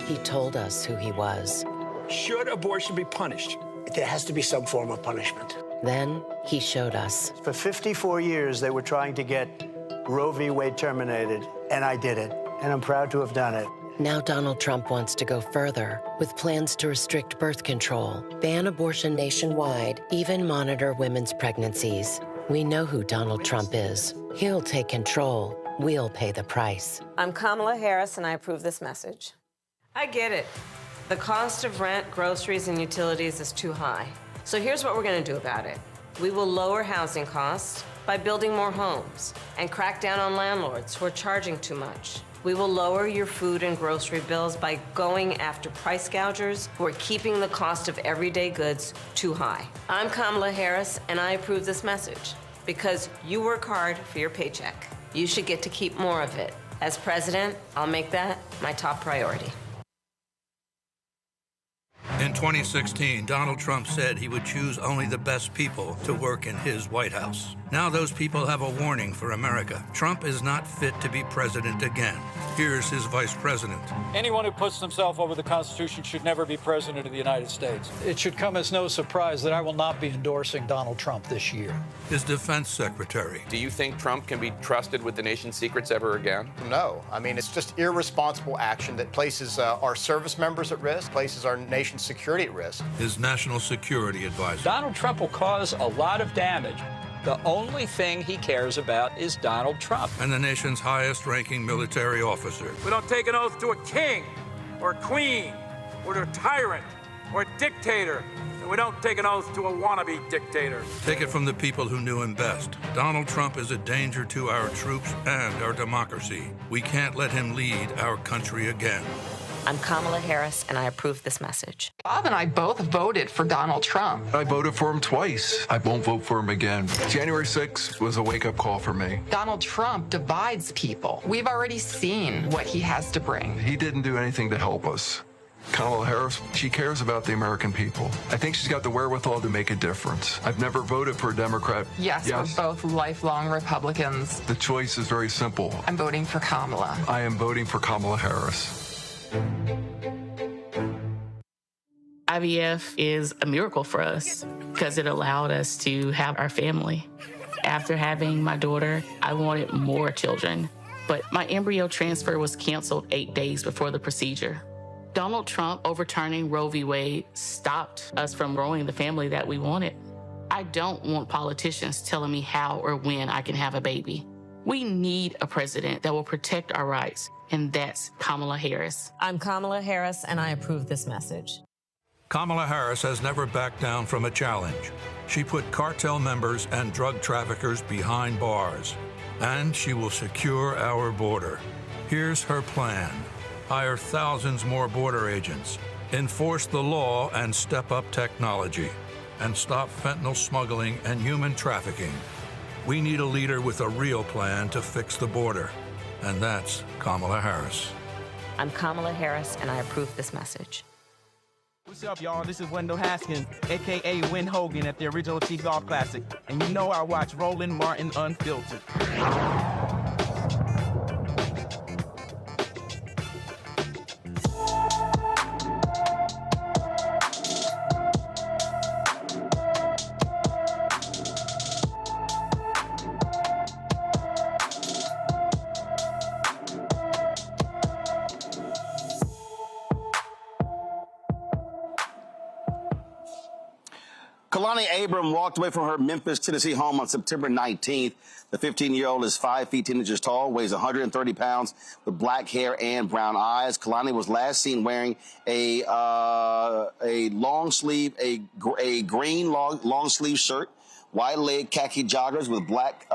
He told us who he was. Should abortion be punished? There has to be some form of punishment. Then he showed us. For 54 years, they were trying to get Roe v. Wade terminated, and I did it, and I'm proud to have done it. Now Donald Trump wants to go further with plans to restrict birth control, ban abortion nationwide, even monitor women's pregnancies. We know who Donald Trump is. He'll take control. We'll pay the price. I'm Kamala Harris, and I approve this message. I get it. The cost of rent, groceries, and utilities is too high. So here's what we're going to do about it. We will lower housing costs by building more homes and crack down on landlords who are charging too much. We will lower your food and grocery bills by going after price gougers who are keeping the cost of everyday goods too high. I'm Kamala Harris, and I approve this message because you work hard for your paycheck. You should get to keep more of it. As president, I'll make that my top priority. In 2016, Donald Trump said he would choose only the best people to work in his White House. Now those people have a warning for America. Trump is not fit to be president again. Here's his vice president. Anyone who puts himself over the Constitution should never be president of the United States. It should come as no surprise that I will not be endorsing Donald Trump this year. His defense secretary. Do you think Trump can be trusted with the nation's secrets ever again? No. I mean, it's just irresponsible action that places our service members at risk, places our nation's security at risk. His national security advisor. Donald Trump will cause a lot of damage. The only thing he cares about is Donald Trump. And the nation's highest-ranking military officer. We don't take an oath to a king or a queen or to a tyrant or a dictator. And we don't take an oath to a wannabe dictator. Take it from the people who knew him best. Donald Trump is a danger to our troops and our democracy. We can't let him lead our country again. I'm Kamala Harris, and I approve this message. Bob and I both voted for Donald Trump. I voted for him twice. I won't vote for him again. January 6th was a wake-up call for me. Donald Trump divides people. We've already seen what he has to bring. He didn't do anything to help us. Kamala Harris, she cares about the American people. I think she's got the wherewithal to make a difference. I've never voted for a Democrat. Yes, we're both lifelong Republicans. The choice is very simple. I'm voting for Kamala. I am voting for Kamala Harris. IVF is a miracle for us because it allowed us to have our family. After having my daughter, I wanted more children, but my embryo transfer was canceled 8 days before the procedure. Donald Trump overturning Roe v. Wade stopped us from growing the family that we wanted. I don't want politicians telling me how or when I can have a baby. We need a president that will protect our rights, and that's Kamala Harris. I'm Kamala Harris, and I approve this message. Kamala Harris has never backed down from a challenge. She put cartel members and drug traffickers behind bars, and she will secure our border. Here's her plan. Hire thousands more border agents, enforce the law and step up technology, and stop fentanyl smuggling and human trafficking. We need a leader with a real plan to fix the border, and that's Kamala Harris. I'm Kamala Harris, and I approve this message. What's up, y'all? This is Wendell Haskins, a.k.a. Win Hogan at the original T-Golf Classic. And you know I watch Roland Martin Unfiltered. Kalani Abram walked away from her Memphis, Tennessee home on September 19th. The 15-year-old is 5 feet 10 inches tall, weighs 130 pounds, with black hair and brown eyes. Kalani was last seen wearing a long sleeve, a green long sleeve shirt, wide leg khaki joggers with black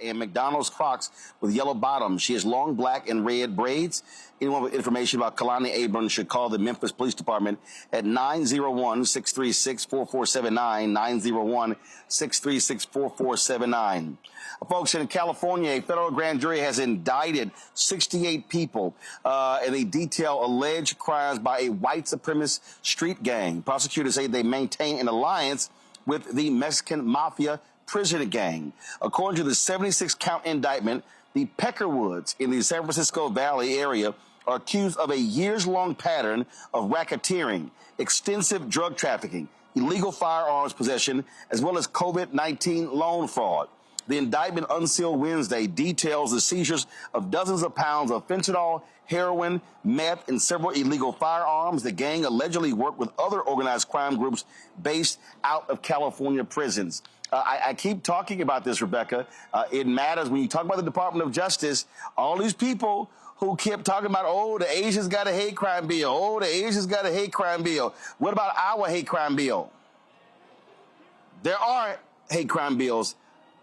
and McDonald's Crocs with yellow bottoms. She has long black and red braids. Anyone with information about Kalani Abrams should call the Memphis Police Department at 901-636-4479, 901-636-4479. Folks, in California, a federal grand jury has indicted 68 people, and they detail alleged crimes by a white supremacist street gang. Prosecutors say they maintain an alliance with the Mexican Mafia prisoner gang. According to the 76-count indictment, the Peckerwoods in the San Francisco Valley area are accused of a years-long pattern of racketeering, extensive drug trafficking, illegal firearms possession, as well as COVID-19 loan fraud. The indictment, unsealed Wednesday, details the seizures of dozens of pounds of fentanyl, heroin, meth, and several illegal firearms. The gang allegedly worked with other organized crime groups based out of California prisons. I keep talking about this, Rebecca. It matters when you talk about the Department of Justice. All these people who kept talking about, oh, the Asians got a hate crime bill. Oh, the Asians got a hate crime bill. What about our hate crime bill? There are hate crime bills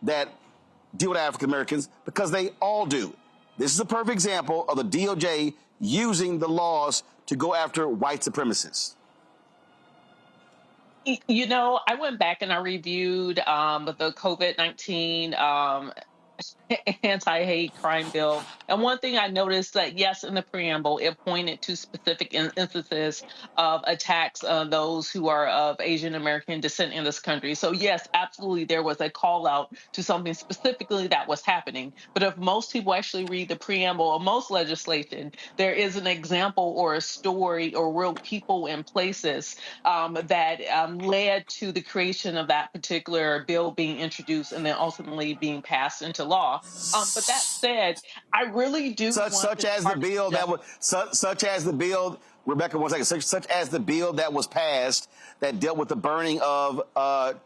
that deal with African Americans because they all do. This is a perfect example of the DOJ using the laws to go after white supremacists. You know, I went back and I reviewed the COVID-19 anti-hate crime bill. And one thing I noticed that, yes, in the preamble, it pointed to specific instances of attacks on those who are of Asian American descent in this country. So, yes, absolutely, there was a call out to something specifically that was happening. But if most people actually read the preamble of most legislation, there is an example or a story or real people and places that led to the creation of that particular bill being introduced and then ultimately being passed into law. But that said, I really do such as the bill that was such as the bill, Rebecca, one second, such as the bill that was passed that dealt with the burning of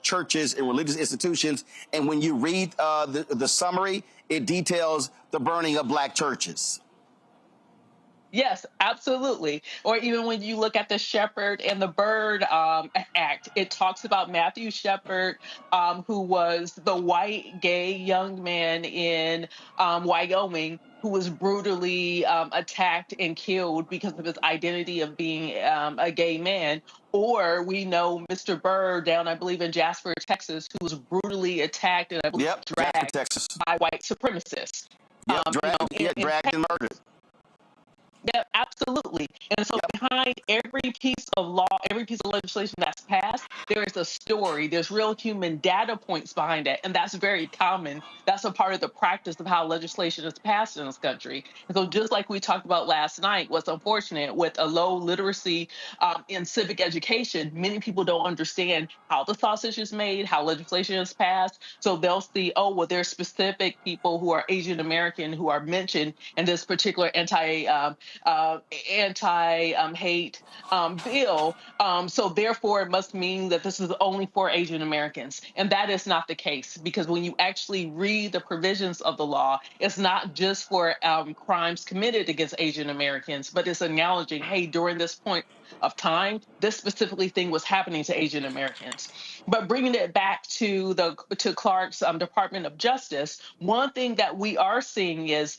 churches and religious institutions. And when you read the summary, it details the burning of black churches. Yes, absolutely. Or even when you look at the Shepherd and the Bird Act, it talks about Matthew Shepard, who was the white gay young man in Wyoming who was brutally attacked and killed because of his identity of being a gay man. Or we know Mr. Bird down, I believe, in Jasper, Texas, who was brutally attacked and I believe dragged by white supremacists. Dragged and murdered. Yeah, absolutely. And so behind every piece of law, every piece of legislation that's passed, there is a story. There's real human data points behind it. And that's very common. That's a part of the practice of how legislation is passed in this country. And so just like we talked about last night, what's unfortunate with a low literacy in civic education, many people don't understand how the sausage is made, how legislation is passed. So they'll see, oh, well, there's specific people who are Asian American who are mentioned in this particular anti-hate bill. So therefore, it must mean that this is only for Asian Americans. And that is not the case, because when you actually read the provisions of the law, it's not just for crimes committed against Asian Americans, but it's acknowledging, hey, during this point of time, this specifically thing was happening to Asian Americans. But bringing it back to Clark's Department of Justice, one thing that we are seeing is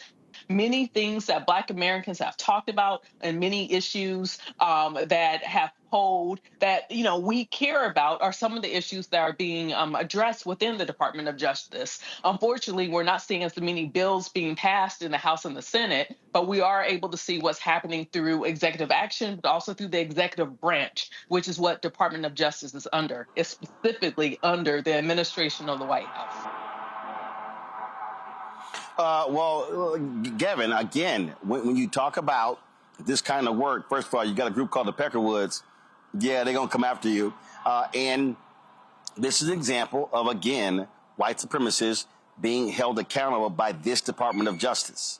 Many things that Black Americans have talked about and many issues that have polled that, we care about are some of the issues that are being addressed within the Department of Justice. Unfortunately, we're not seeing as many bills being passed in the House and the Senate, but we are able to see what's happening through executive action, but also through the executive branch, which is what Department of Justice is under. It's specifically under the administration of the White House. Well, Gavin, again, when you talk about this kind of work, first of all, you got a group called the Peckerwoods. Yeah, they're going to come after you. And this is an example of, again, white supremacists being held accountable by this Department of Justice.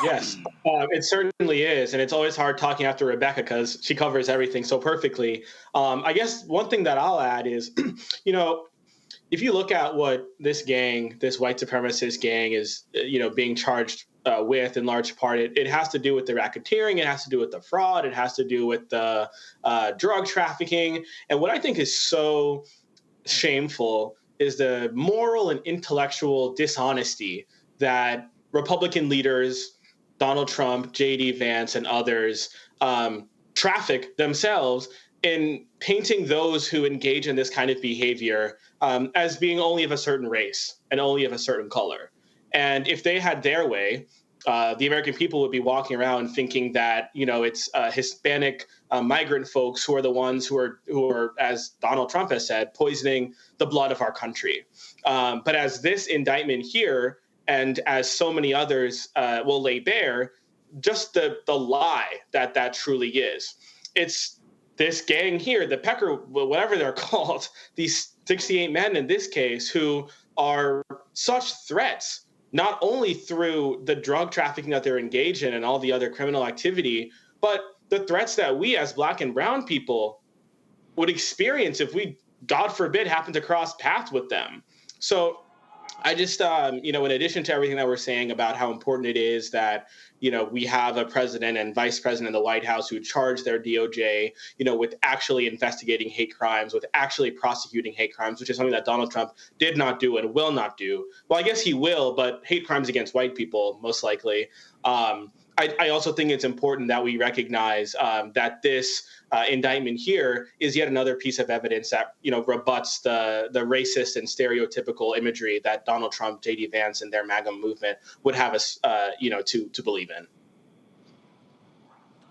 Yes, it certainly is. And it's always hard talking after Rebecca because she covers everything so perfectly. I guess one thing that I'll add is, if you look at what this gang, this white supremacist gang is, being charged with in large part, it has to do with the racketeering. It has to do with the fraud. It has to do with the drug trafficking. And what I think is so shameful is the moral and intellectual dishonesty that Republican leaders, Donald Trump, J.D. Vance, and others traffic themselves in painting those who engage in this kind of behavior as being only of a certain race and only of a certain color. And if they had their way, the American people would be walking around thinking that, it's Hispanic migrant folks who are the ones who are, as Donald Trump has said, poisoning the blood of our country. But as this indictment here, and as so many others will lay bare, just the lie that truly is. It's this gang here, the Pecker, whatever they're called, these 68 men in this case, who are such threats, not only through the drug trafficking that they're engaged in and all the other criminal activity, but the threats that we as Black and brown people would experience if we, God forbid, happen to cross paths with them. So I just, in addition to everything that we're saying about how important it is that, we have a president and vice president in the White House who charge their DOJ, with actually investigating hate crimes, with actually prosecuting hate crimes, which is something that Donald Trump did not do and will not do. Well, I guess he will, but hate crimes against white people, most likely. I also think it's important that we recognize that this indictment here is yet another piece of evidence that, rebuts the racist and stereotypical imagery that Donald Trump, J.D. Vance, and their MAGA movement would have us, to believe in.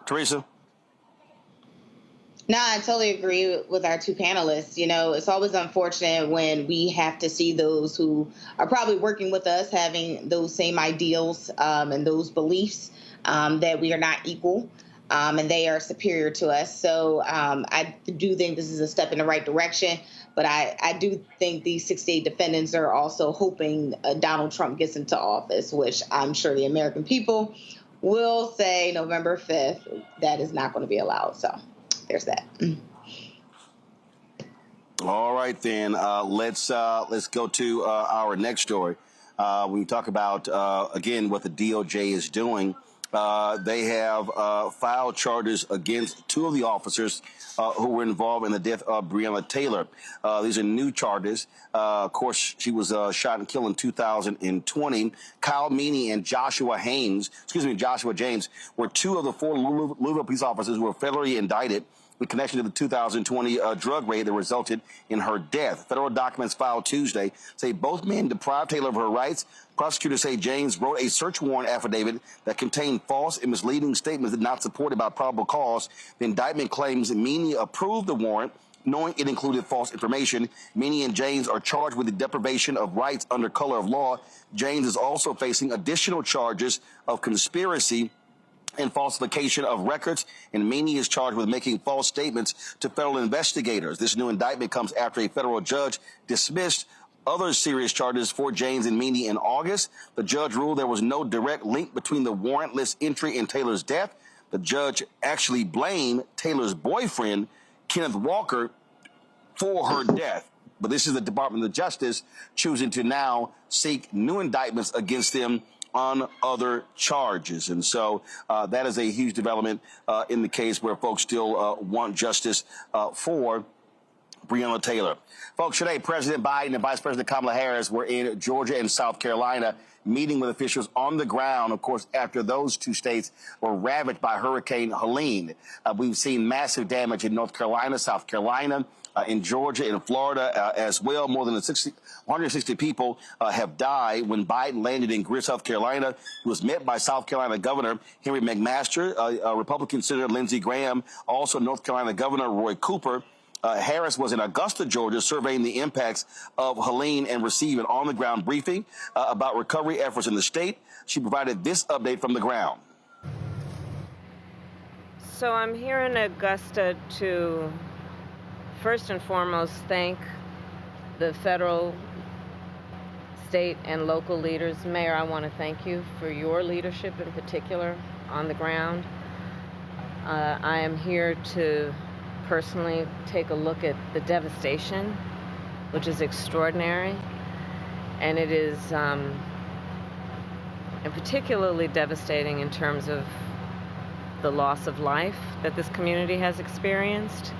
Teresa? No, I totally agree with our two panelists. It's always unfortunate when we have to see those who are probably working with us having those same ideals and those beliefs that we are not equal. And they are superior to us. So I do think this is a step in the right direction. But I do think these 68 defendants are also hoping Donald Trump gets into office, which I'm sure the American people will say November 5th, that is not going to be allowed. So there's that. All right, then. Let's go to our next story. When we talk about, again, what the DOJ is doing, they have filed charges against two of the officers who were involved in the death of Breonna Taylor. These are new charges. Of course, she was shot and killed in 2020. Kyle Meany and Joshua James were two of the four Louisville police officers who were federally indicted in connection to the 2020 drug raid that resulted in her death. Federal documents filed Tuesday say both men deprived Taylor of her rights. Prosecutors say James wrote a search warrant affidavit that contained false and misleading statements that not supported by probable cause. The indictment claims Meany approved the warrant, knowing it included false information. Meany and James are charged with the deprivation of rights under color of law. James is also facing additional charges of conspiracy and falsification of records, and Meany is charged with making false statements to federal investigators. This new indictment comes after a federal judge dismissed other serious charges for James and Meany in August. The judge ruled there was no direct link between the warrantless entry in Taylor's death. The judge actually blamed Taylor's boyfriend, Kenneth Walker, for her death. But this is the Department of Justice choosing to now seek new indictments against them on other charges. And so that is a huge development in the case where folks still want justice for Breonna Taylor. Folks, today, President Biden and Vice President Kamala Harris were in Georgia and South Carolina meeting with officials on the ground, of course, after those two states were ravaged by Hurricane Helene. We've seen massive damage in North Carolina, South Carolina, in Georgia, in Florida as well. More than 160 people have died. When Biden landed in Greer, South Carolina, he was met by South Carolina Governor Henry McMaster, Republican Senator Lindsey Graham, also North Carolina Governor Roy Cooper. Harris was in Augusta, Georgia, surveying the impacts of Helene and received an on-the-ground briefing about recovery efforts in the state. She provided this update from the ground. So I'm here in Augusta to first and foremost thank the federal, state, and local leaders. Mayor, I want to thank you for your leadership in particular on the ground. I am here to personally take a look at the devastation, which is extraordinary, and it is and particularly devastating in terms of the loss of life that this community has experienced,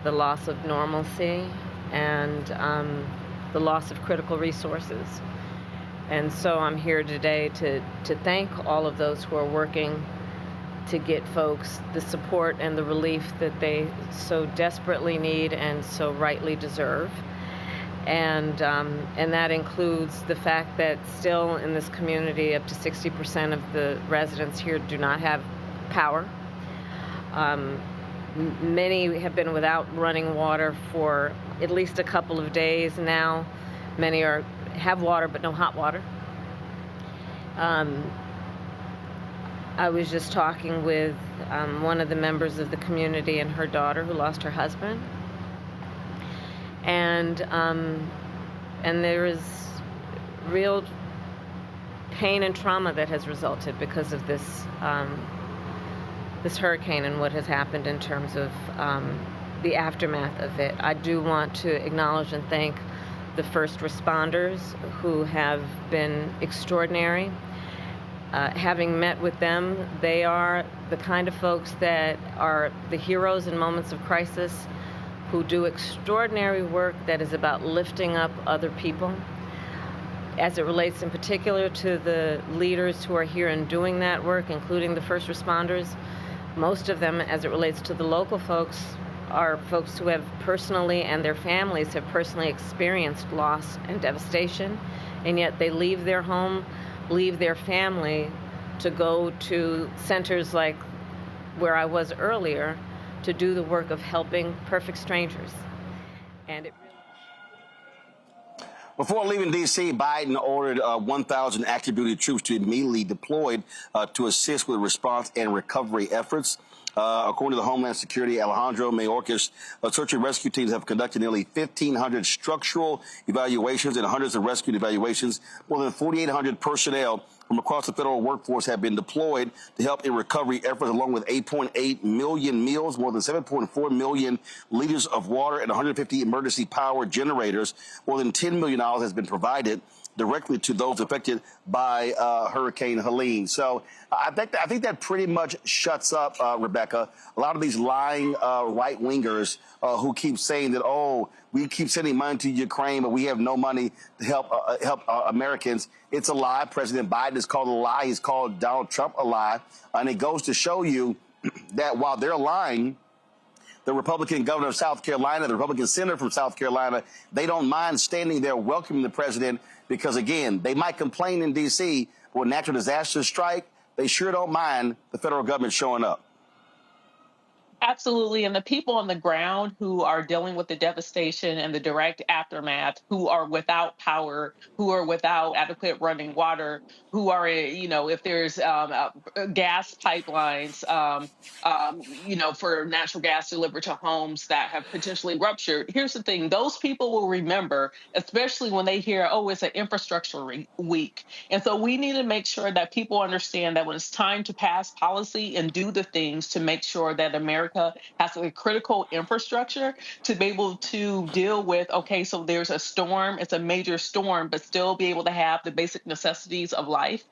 the loss of normalcy, and the loss of critical resources. And so I'm here today to thank all of those who are working to get folks the support and the relief that they so desperately need and so rightly deserve. And that includes the fact that still in this community, up to 60% of the residents here do not have power. Many have been without running water for at least a couple of days now. Many have water but no hot water. I was just talking with one of the members of the community and her daughter who lost her husband. And there is real pain and trauma that has resulted because of this hurricane and what has happened in terms of the aftermath of it. I do want to acknowledge and thank the first responders who have been extraordinary. Having met with them, they are the kind of folks that are the heroes in moments of crisis, who do extraordinary work that is about lifting up other people. As it relates in particular to the leaders who are here and doing that work, including the first responders, most of them, as it relates to the local folks, are folks who have personally, and their families have personally experienced loss and devastation, and yet they leave their home, leave their family to go to centers like where I was earlier to do the work of helping perfect strangers. And it Before leaving D.C., Biden ordered 1,000 active duty troops to immediately deployed to assist with response and recovery efforts. According to the Homeland Security, Alejandro Mayorkas, search and rescue teams have conducted nearly 1,500 structural evaluations and hundreds of rescue evaluations. More than 4,800 personnel from across the federal workforce have been deployed to help in recovery efforts, along with 8.8 million meals, more than 7.4 million liters of water, and 150 emergency power generators. More than $10 million has been provided directly to those affected by Hurricane Helene. So I think that pretty much shuts up, Rebecca, a lot of these lying right-wingers who keep saying that, oh, we keep sending money to Ukraine, but we have no money to help Americans. It's a lie. President Biden is called a lie. He's called Donald Trump a lie. And it goes to show you that while they're lying, the Republican governor of South Carolina, the Republican senator from South Carolina, they don't mind standing there welcoming the president because, again, they might complain in D.C. when natural disasters strike. They sure don't mind the federal government showing up. Absolutely. And the people on the ground who are dealing with the devastation and the direct aftermath, who are without power, who are without adequate running water, who are, if there's gas pipelines, for natural gas delivered to homes that have potentially ruptured. Here's the thing. Those people will remember, especially when they hear, oh, it's an infrastructure week. And so we need to make sure that people understand that when it's time to pass policy and do the things to make sure that Americans America has a critical infrastructure to be able to deal with, okay, so there's a storm, it's a major storm, but still be able to have the basic necessities of life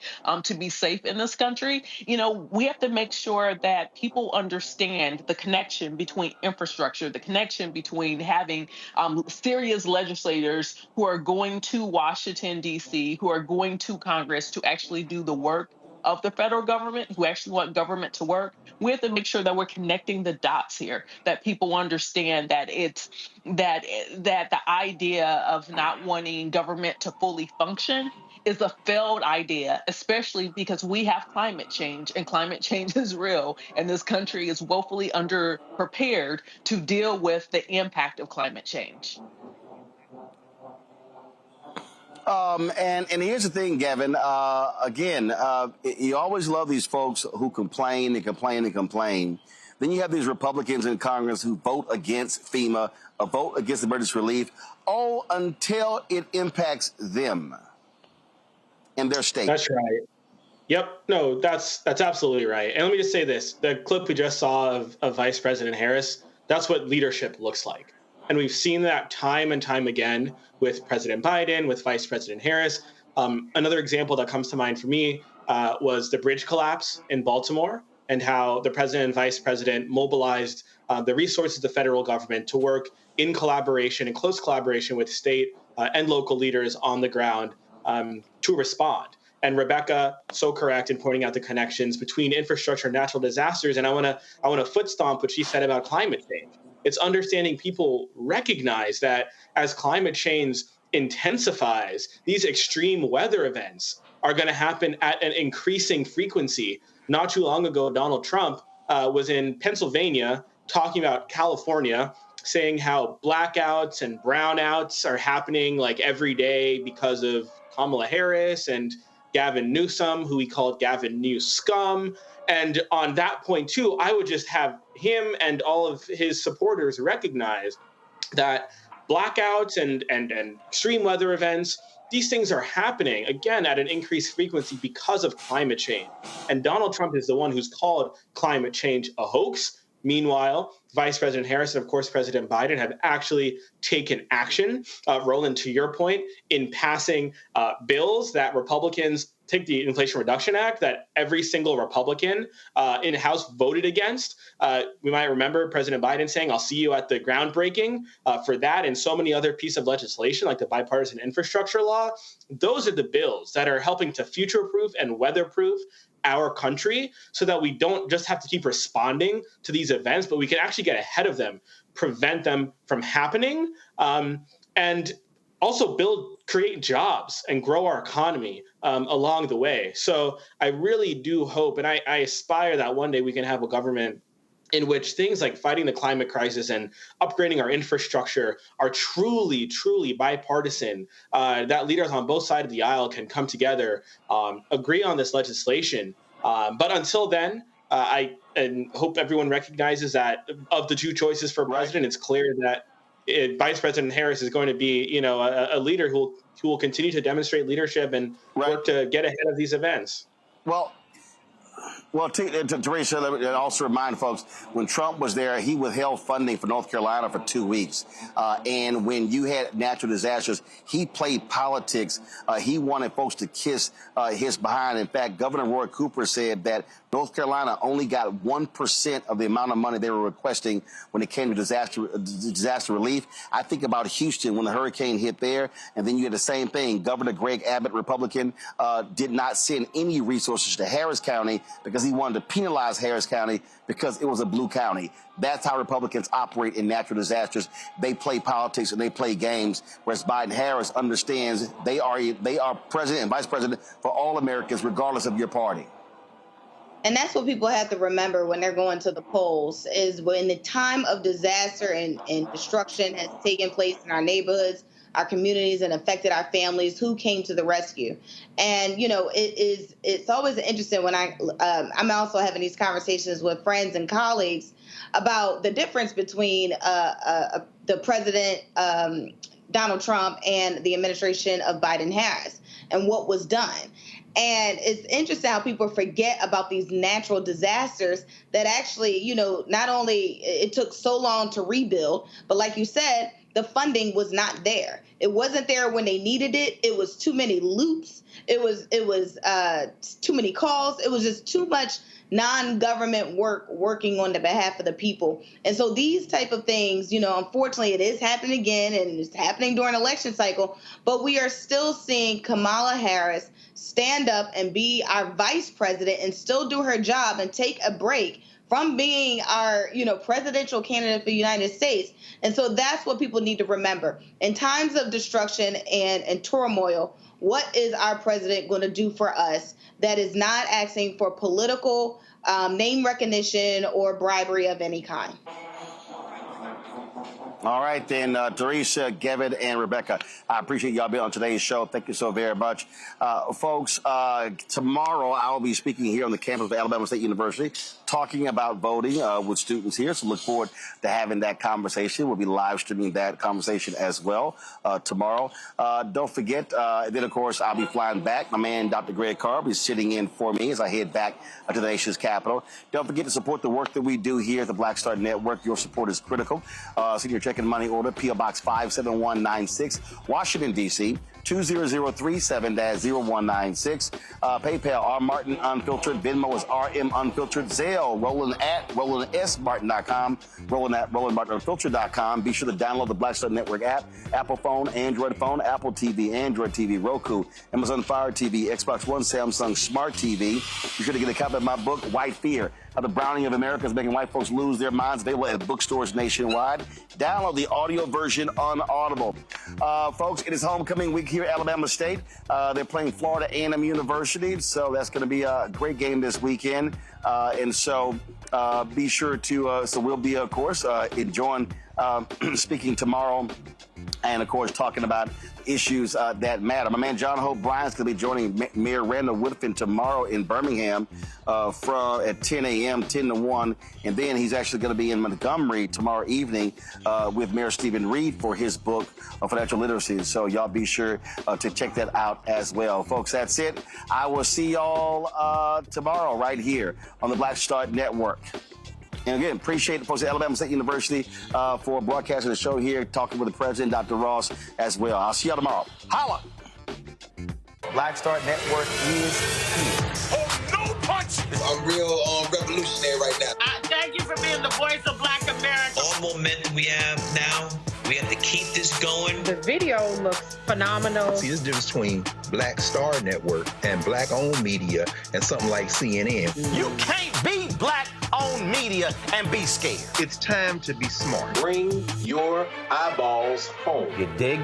to be safe in this country. We have to make sure that people understand the connection between infrastructure, the connection between having serious legislators who are going to Washington, D.C., who are going to Congress to actually do the work of the federal government, who actually want government to work. We have to make sure that we're connecting the dots here, that people understand that it's that the idea of not wanting government to fully function is a failed idea, especially because we have climate change, and climate change is real, and this country is woefully underprepared to deal with the impact of climate change. And here's the thing, Gavin. Again, you always love these folks who complain and complain and complain. Then you have these Republicans in Congress who vote against FEMA, or vote against emergency relief, all until it impacts them in their state. That's right. Yep. No, that's absolutely right. And let me just say this. The clip we just saw of Vice President Harris, that's what leadership looks like. And we've seen that time and time again with President Biden, with Vice President Harris. Another example that comes to mind for me was the bridge collapse in Baltimore, and how the president and vice president mobilized the resources of the federal government to work in collaboration, in close collaboration with state and local leaders on the ground to respond. And Rebecca, so correct in pointing out the connections between infrastructure and natural disasters. And I want to foot stomp what she said about climate change. It's understanding people recognize that as climate change intensifies, these extreme weather events are going to happen at an increasing frequency. Not too long ago, Donald Trump was in Pennsylvania talking about California, saying how blackouts and brownouts are happening like every day because of Kamala Harris and Gavin Newsom, who he called Gavin New Scum. And on that point, too, I would just have him and all of his supporters recognize that blackouts and extreme weather events, these things are happening, again, at an increased frequency because of climate change. And Donald Trump is the one who's called climate change a hoax. Meanwhile, Vice President Harris and, of course, President Biden have actually taken action, Roland, to your point, in passing bills that Republicans take the Inflation Reduction Act that every single Republican in the House voted against. We might remember President Biden saying, I'll see you at the groundbreaking for that and so many other pieces of legislation like the bipartisan infrastructure law. Those are the bills that are helping to future-proof and weather-proof our country so that we don't just have to keep responding to these events, but we can actually get ahead of them, prevent them from happening, and also create jobs and grow our economy along the way. So I really do hope, and I aspire that one day we can have a government in which things like fighting the climate crisis and upgrading our infrastructure are truly, truly bipartisan, that leaders on both sides of the aisle can come together, agree on this legislation. But until then, I hope everyone recognizes that of the two choices for president, it's clear that Vice President Harris is going to be, a leader who will continue to demonstrate leadership and work to get ahead of these events. Well, Teresa, let me also remind folks, when Trump was there, he withheld funding for North Carolina for 2 weeks. And when you had natural disasters, he played politics. He wanted folks to kiss his behind. In fact, Governor Roy Cooper said that North Carolina only got 1% of the amount of money they were requesting when it came to disaster relief. I think about Houston when the hurricane hit there, and then you had the same thing. Governor Greg Abbott, Republican, did not send any resources to Harris County because he wanted to penalize Harris County because it was a blue county. That's how Republicans operate in natural disasters. They play politics and they play games, whereas Biden-Harris understands they are president and vice president for all Americans, regardless of your party. And that's what people have to remember when they're going to the polls, is when the time of disaster and destruction has taken place in our neighborhoods, our communities, and affected our families, who came to the rescue. And, it's always interesting when I'm also having these conversations with friends and colleagues about the difference between the president Donald Trump and the administration of Biden-Harris and what was done. And it's interesting how people forget about these natural disasters that actually, not only it took so long to rebuild, but like you said, the funding was not there. It wasn't there when they needed it. It was too many loops. It was too many calls. It was just too much non-government working on the behalf of the people. And so these type of things, unfortunately, it is happening again, and it's happening during election cycle, but we are still seeing Kamala Harris stand up and be our vice president and still do her job and take a break from being our, presidential candidate for the United States. And so that's what people need to remember. In times of destruction and turmoil, what is our president going to do for us that is not asking for political name recognition or bribery of any kind? All right, then, Teresa, Gavin, and Rebecca, I appreciate y'all being on today's show. Thank you so very much. Folks, tomorrow I will be speaking here on the campus of Alabama State University, talking about voting with students here. So look forward to having that conversation. We'll be live streaming that conversation as well tomorrow. Don't forget, then, of course, I'll be flying back. My man, Dr. Greg Carb, is sitting in for me as I head back to the nation's capital. Don't forget to support the work that we do here at the Black Star Network. Your support is critical. Send your check and money order, P.O. Box 57196, Washington, D.C., 20037-0196. PayPal, R. Martin Unfiltered. Venmo is RM Unfiltered. Zelle, Roland at RolandSMartin.com. Roland at RolandMartinUnfiltered.com. Be sure to download the Black Star Network app. Apple phone, Android phone, Apple TV, Android TV, Roku, Amazon Fire TV, Xbox One, Samsung Smart TV. Be sure to get a copy of my book, White Fear, How the Browning of America is Making White Folks Lose Their Minds. Available at bookstores nationwide. Download the audio version on Audible. Folks, it is homecoming week here at Alabama State. They're playing Florida A&M University, so that's going to be a great game this weekend. And so be sure to, so we'll be, of course, enjoying speaking tomorrow and, of course, talking about issues that matter. My man John Hope Bryant's going to be joining Mayor Randall Woodfin tomorrow in Birmingham at 10 a.m., 10 to 1. And then he's actually going to be in Montgomery tomorrow evening with Mayor Stephen Reed for his book of financial literacy. So y'all be sure to check that out as well. Folks, that's it. I will see y'all tomorrow right here on the Black Star Network. And again, appreciate the folks at Alabama State University for broadcasting the show here, talking with the president, Dr. Ross, as well. I'll see y'all tomorrow. Holla! Black Star Network is here. Oh, no punch! I'm real revolutionary right now. Thank you for being the voice of Black America. All momentum we have now, we have to keep this going. The video looks phenomenal. See, there's a difference between Black Star Network and black-owned media and something like CNN. You can't be black-owned media and be scared. It's time to be smart. Bring your eyeballs home. You dig?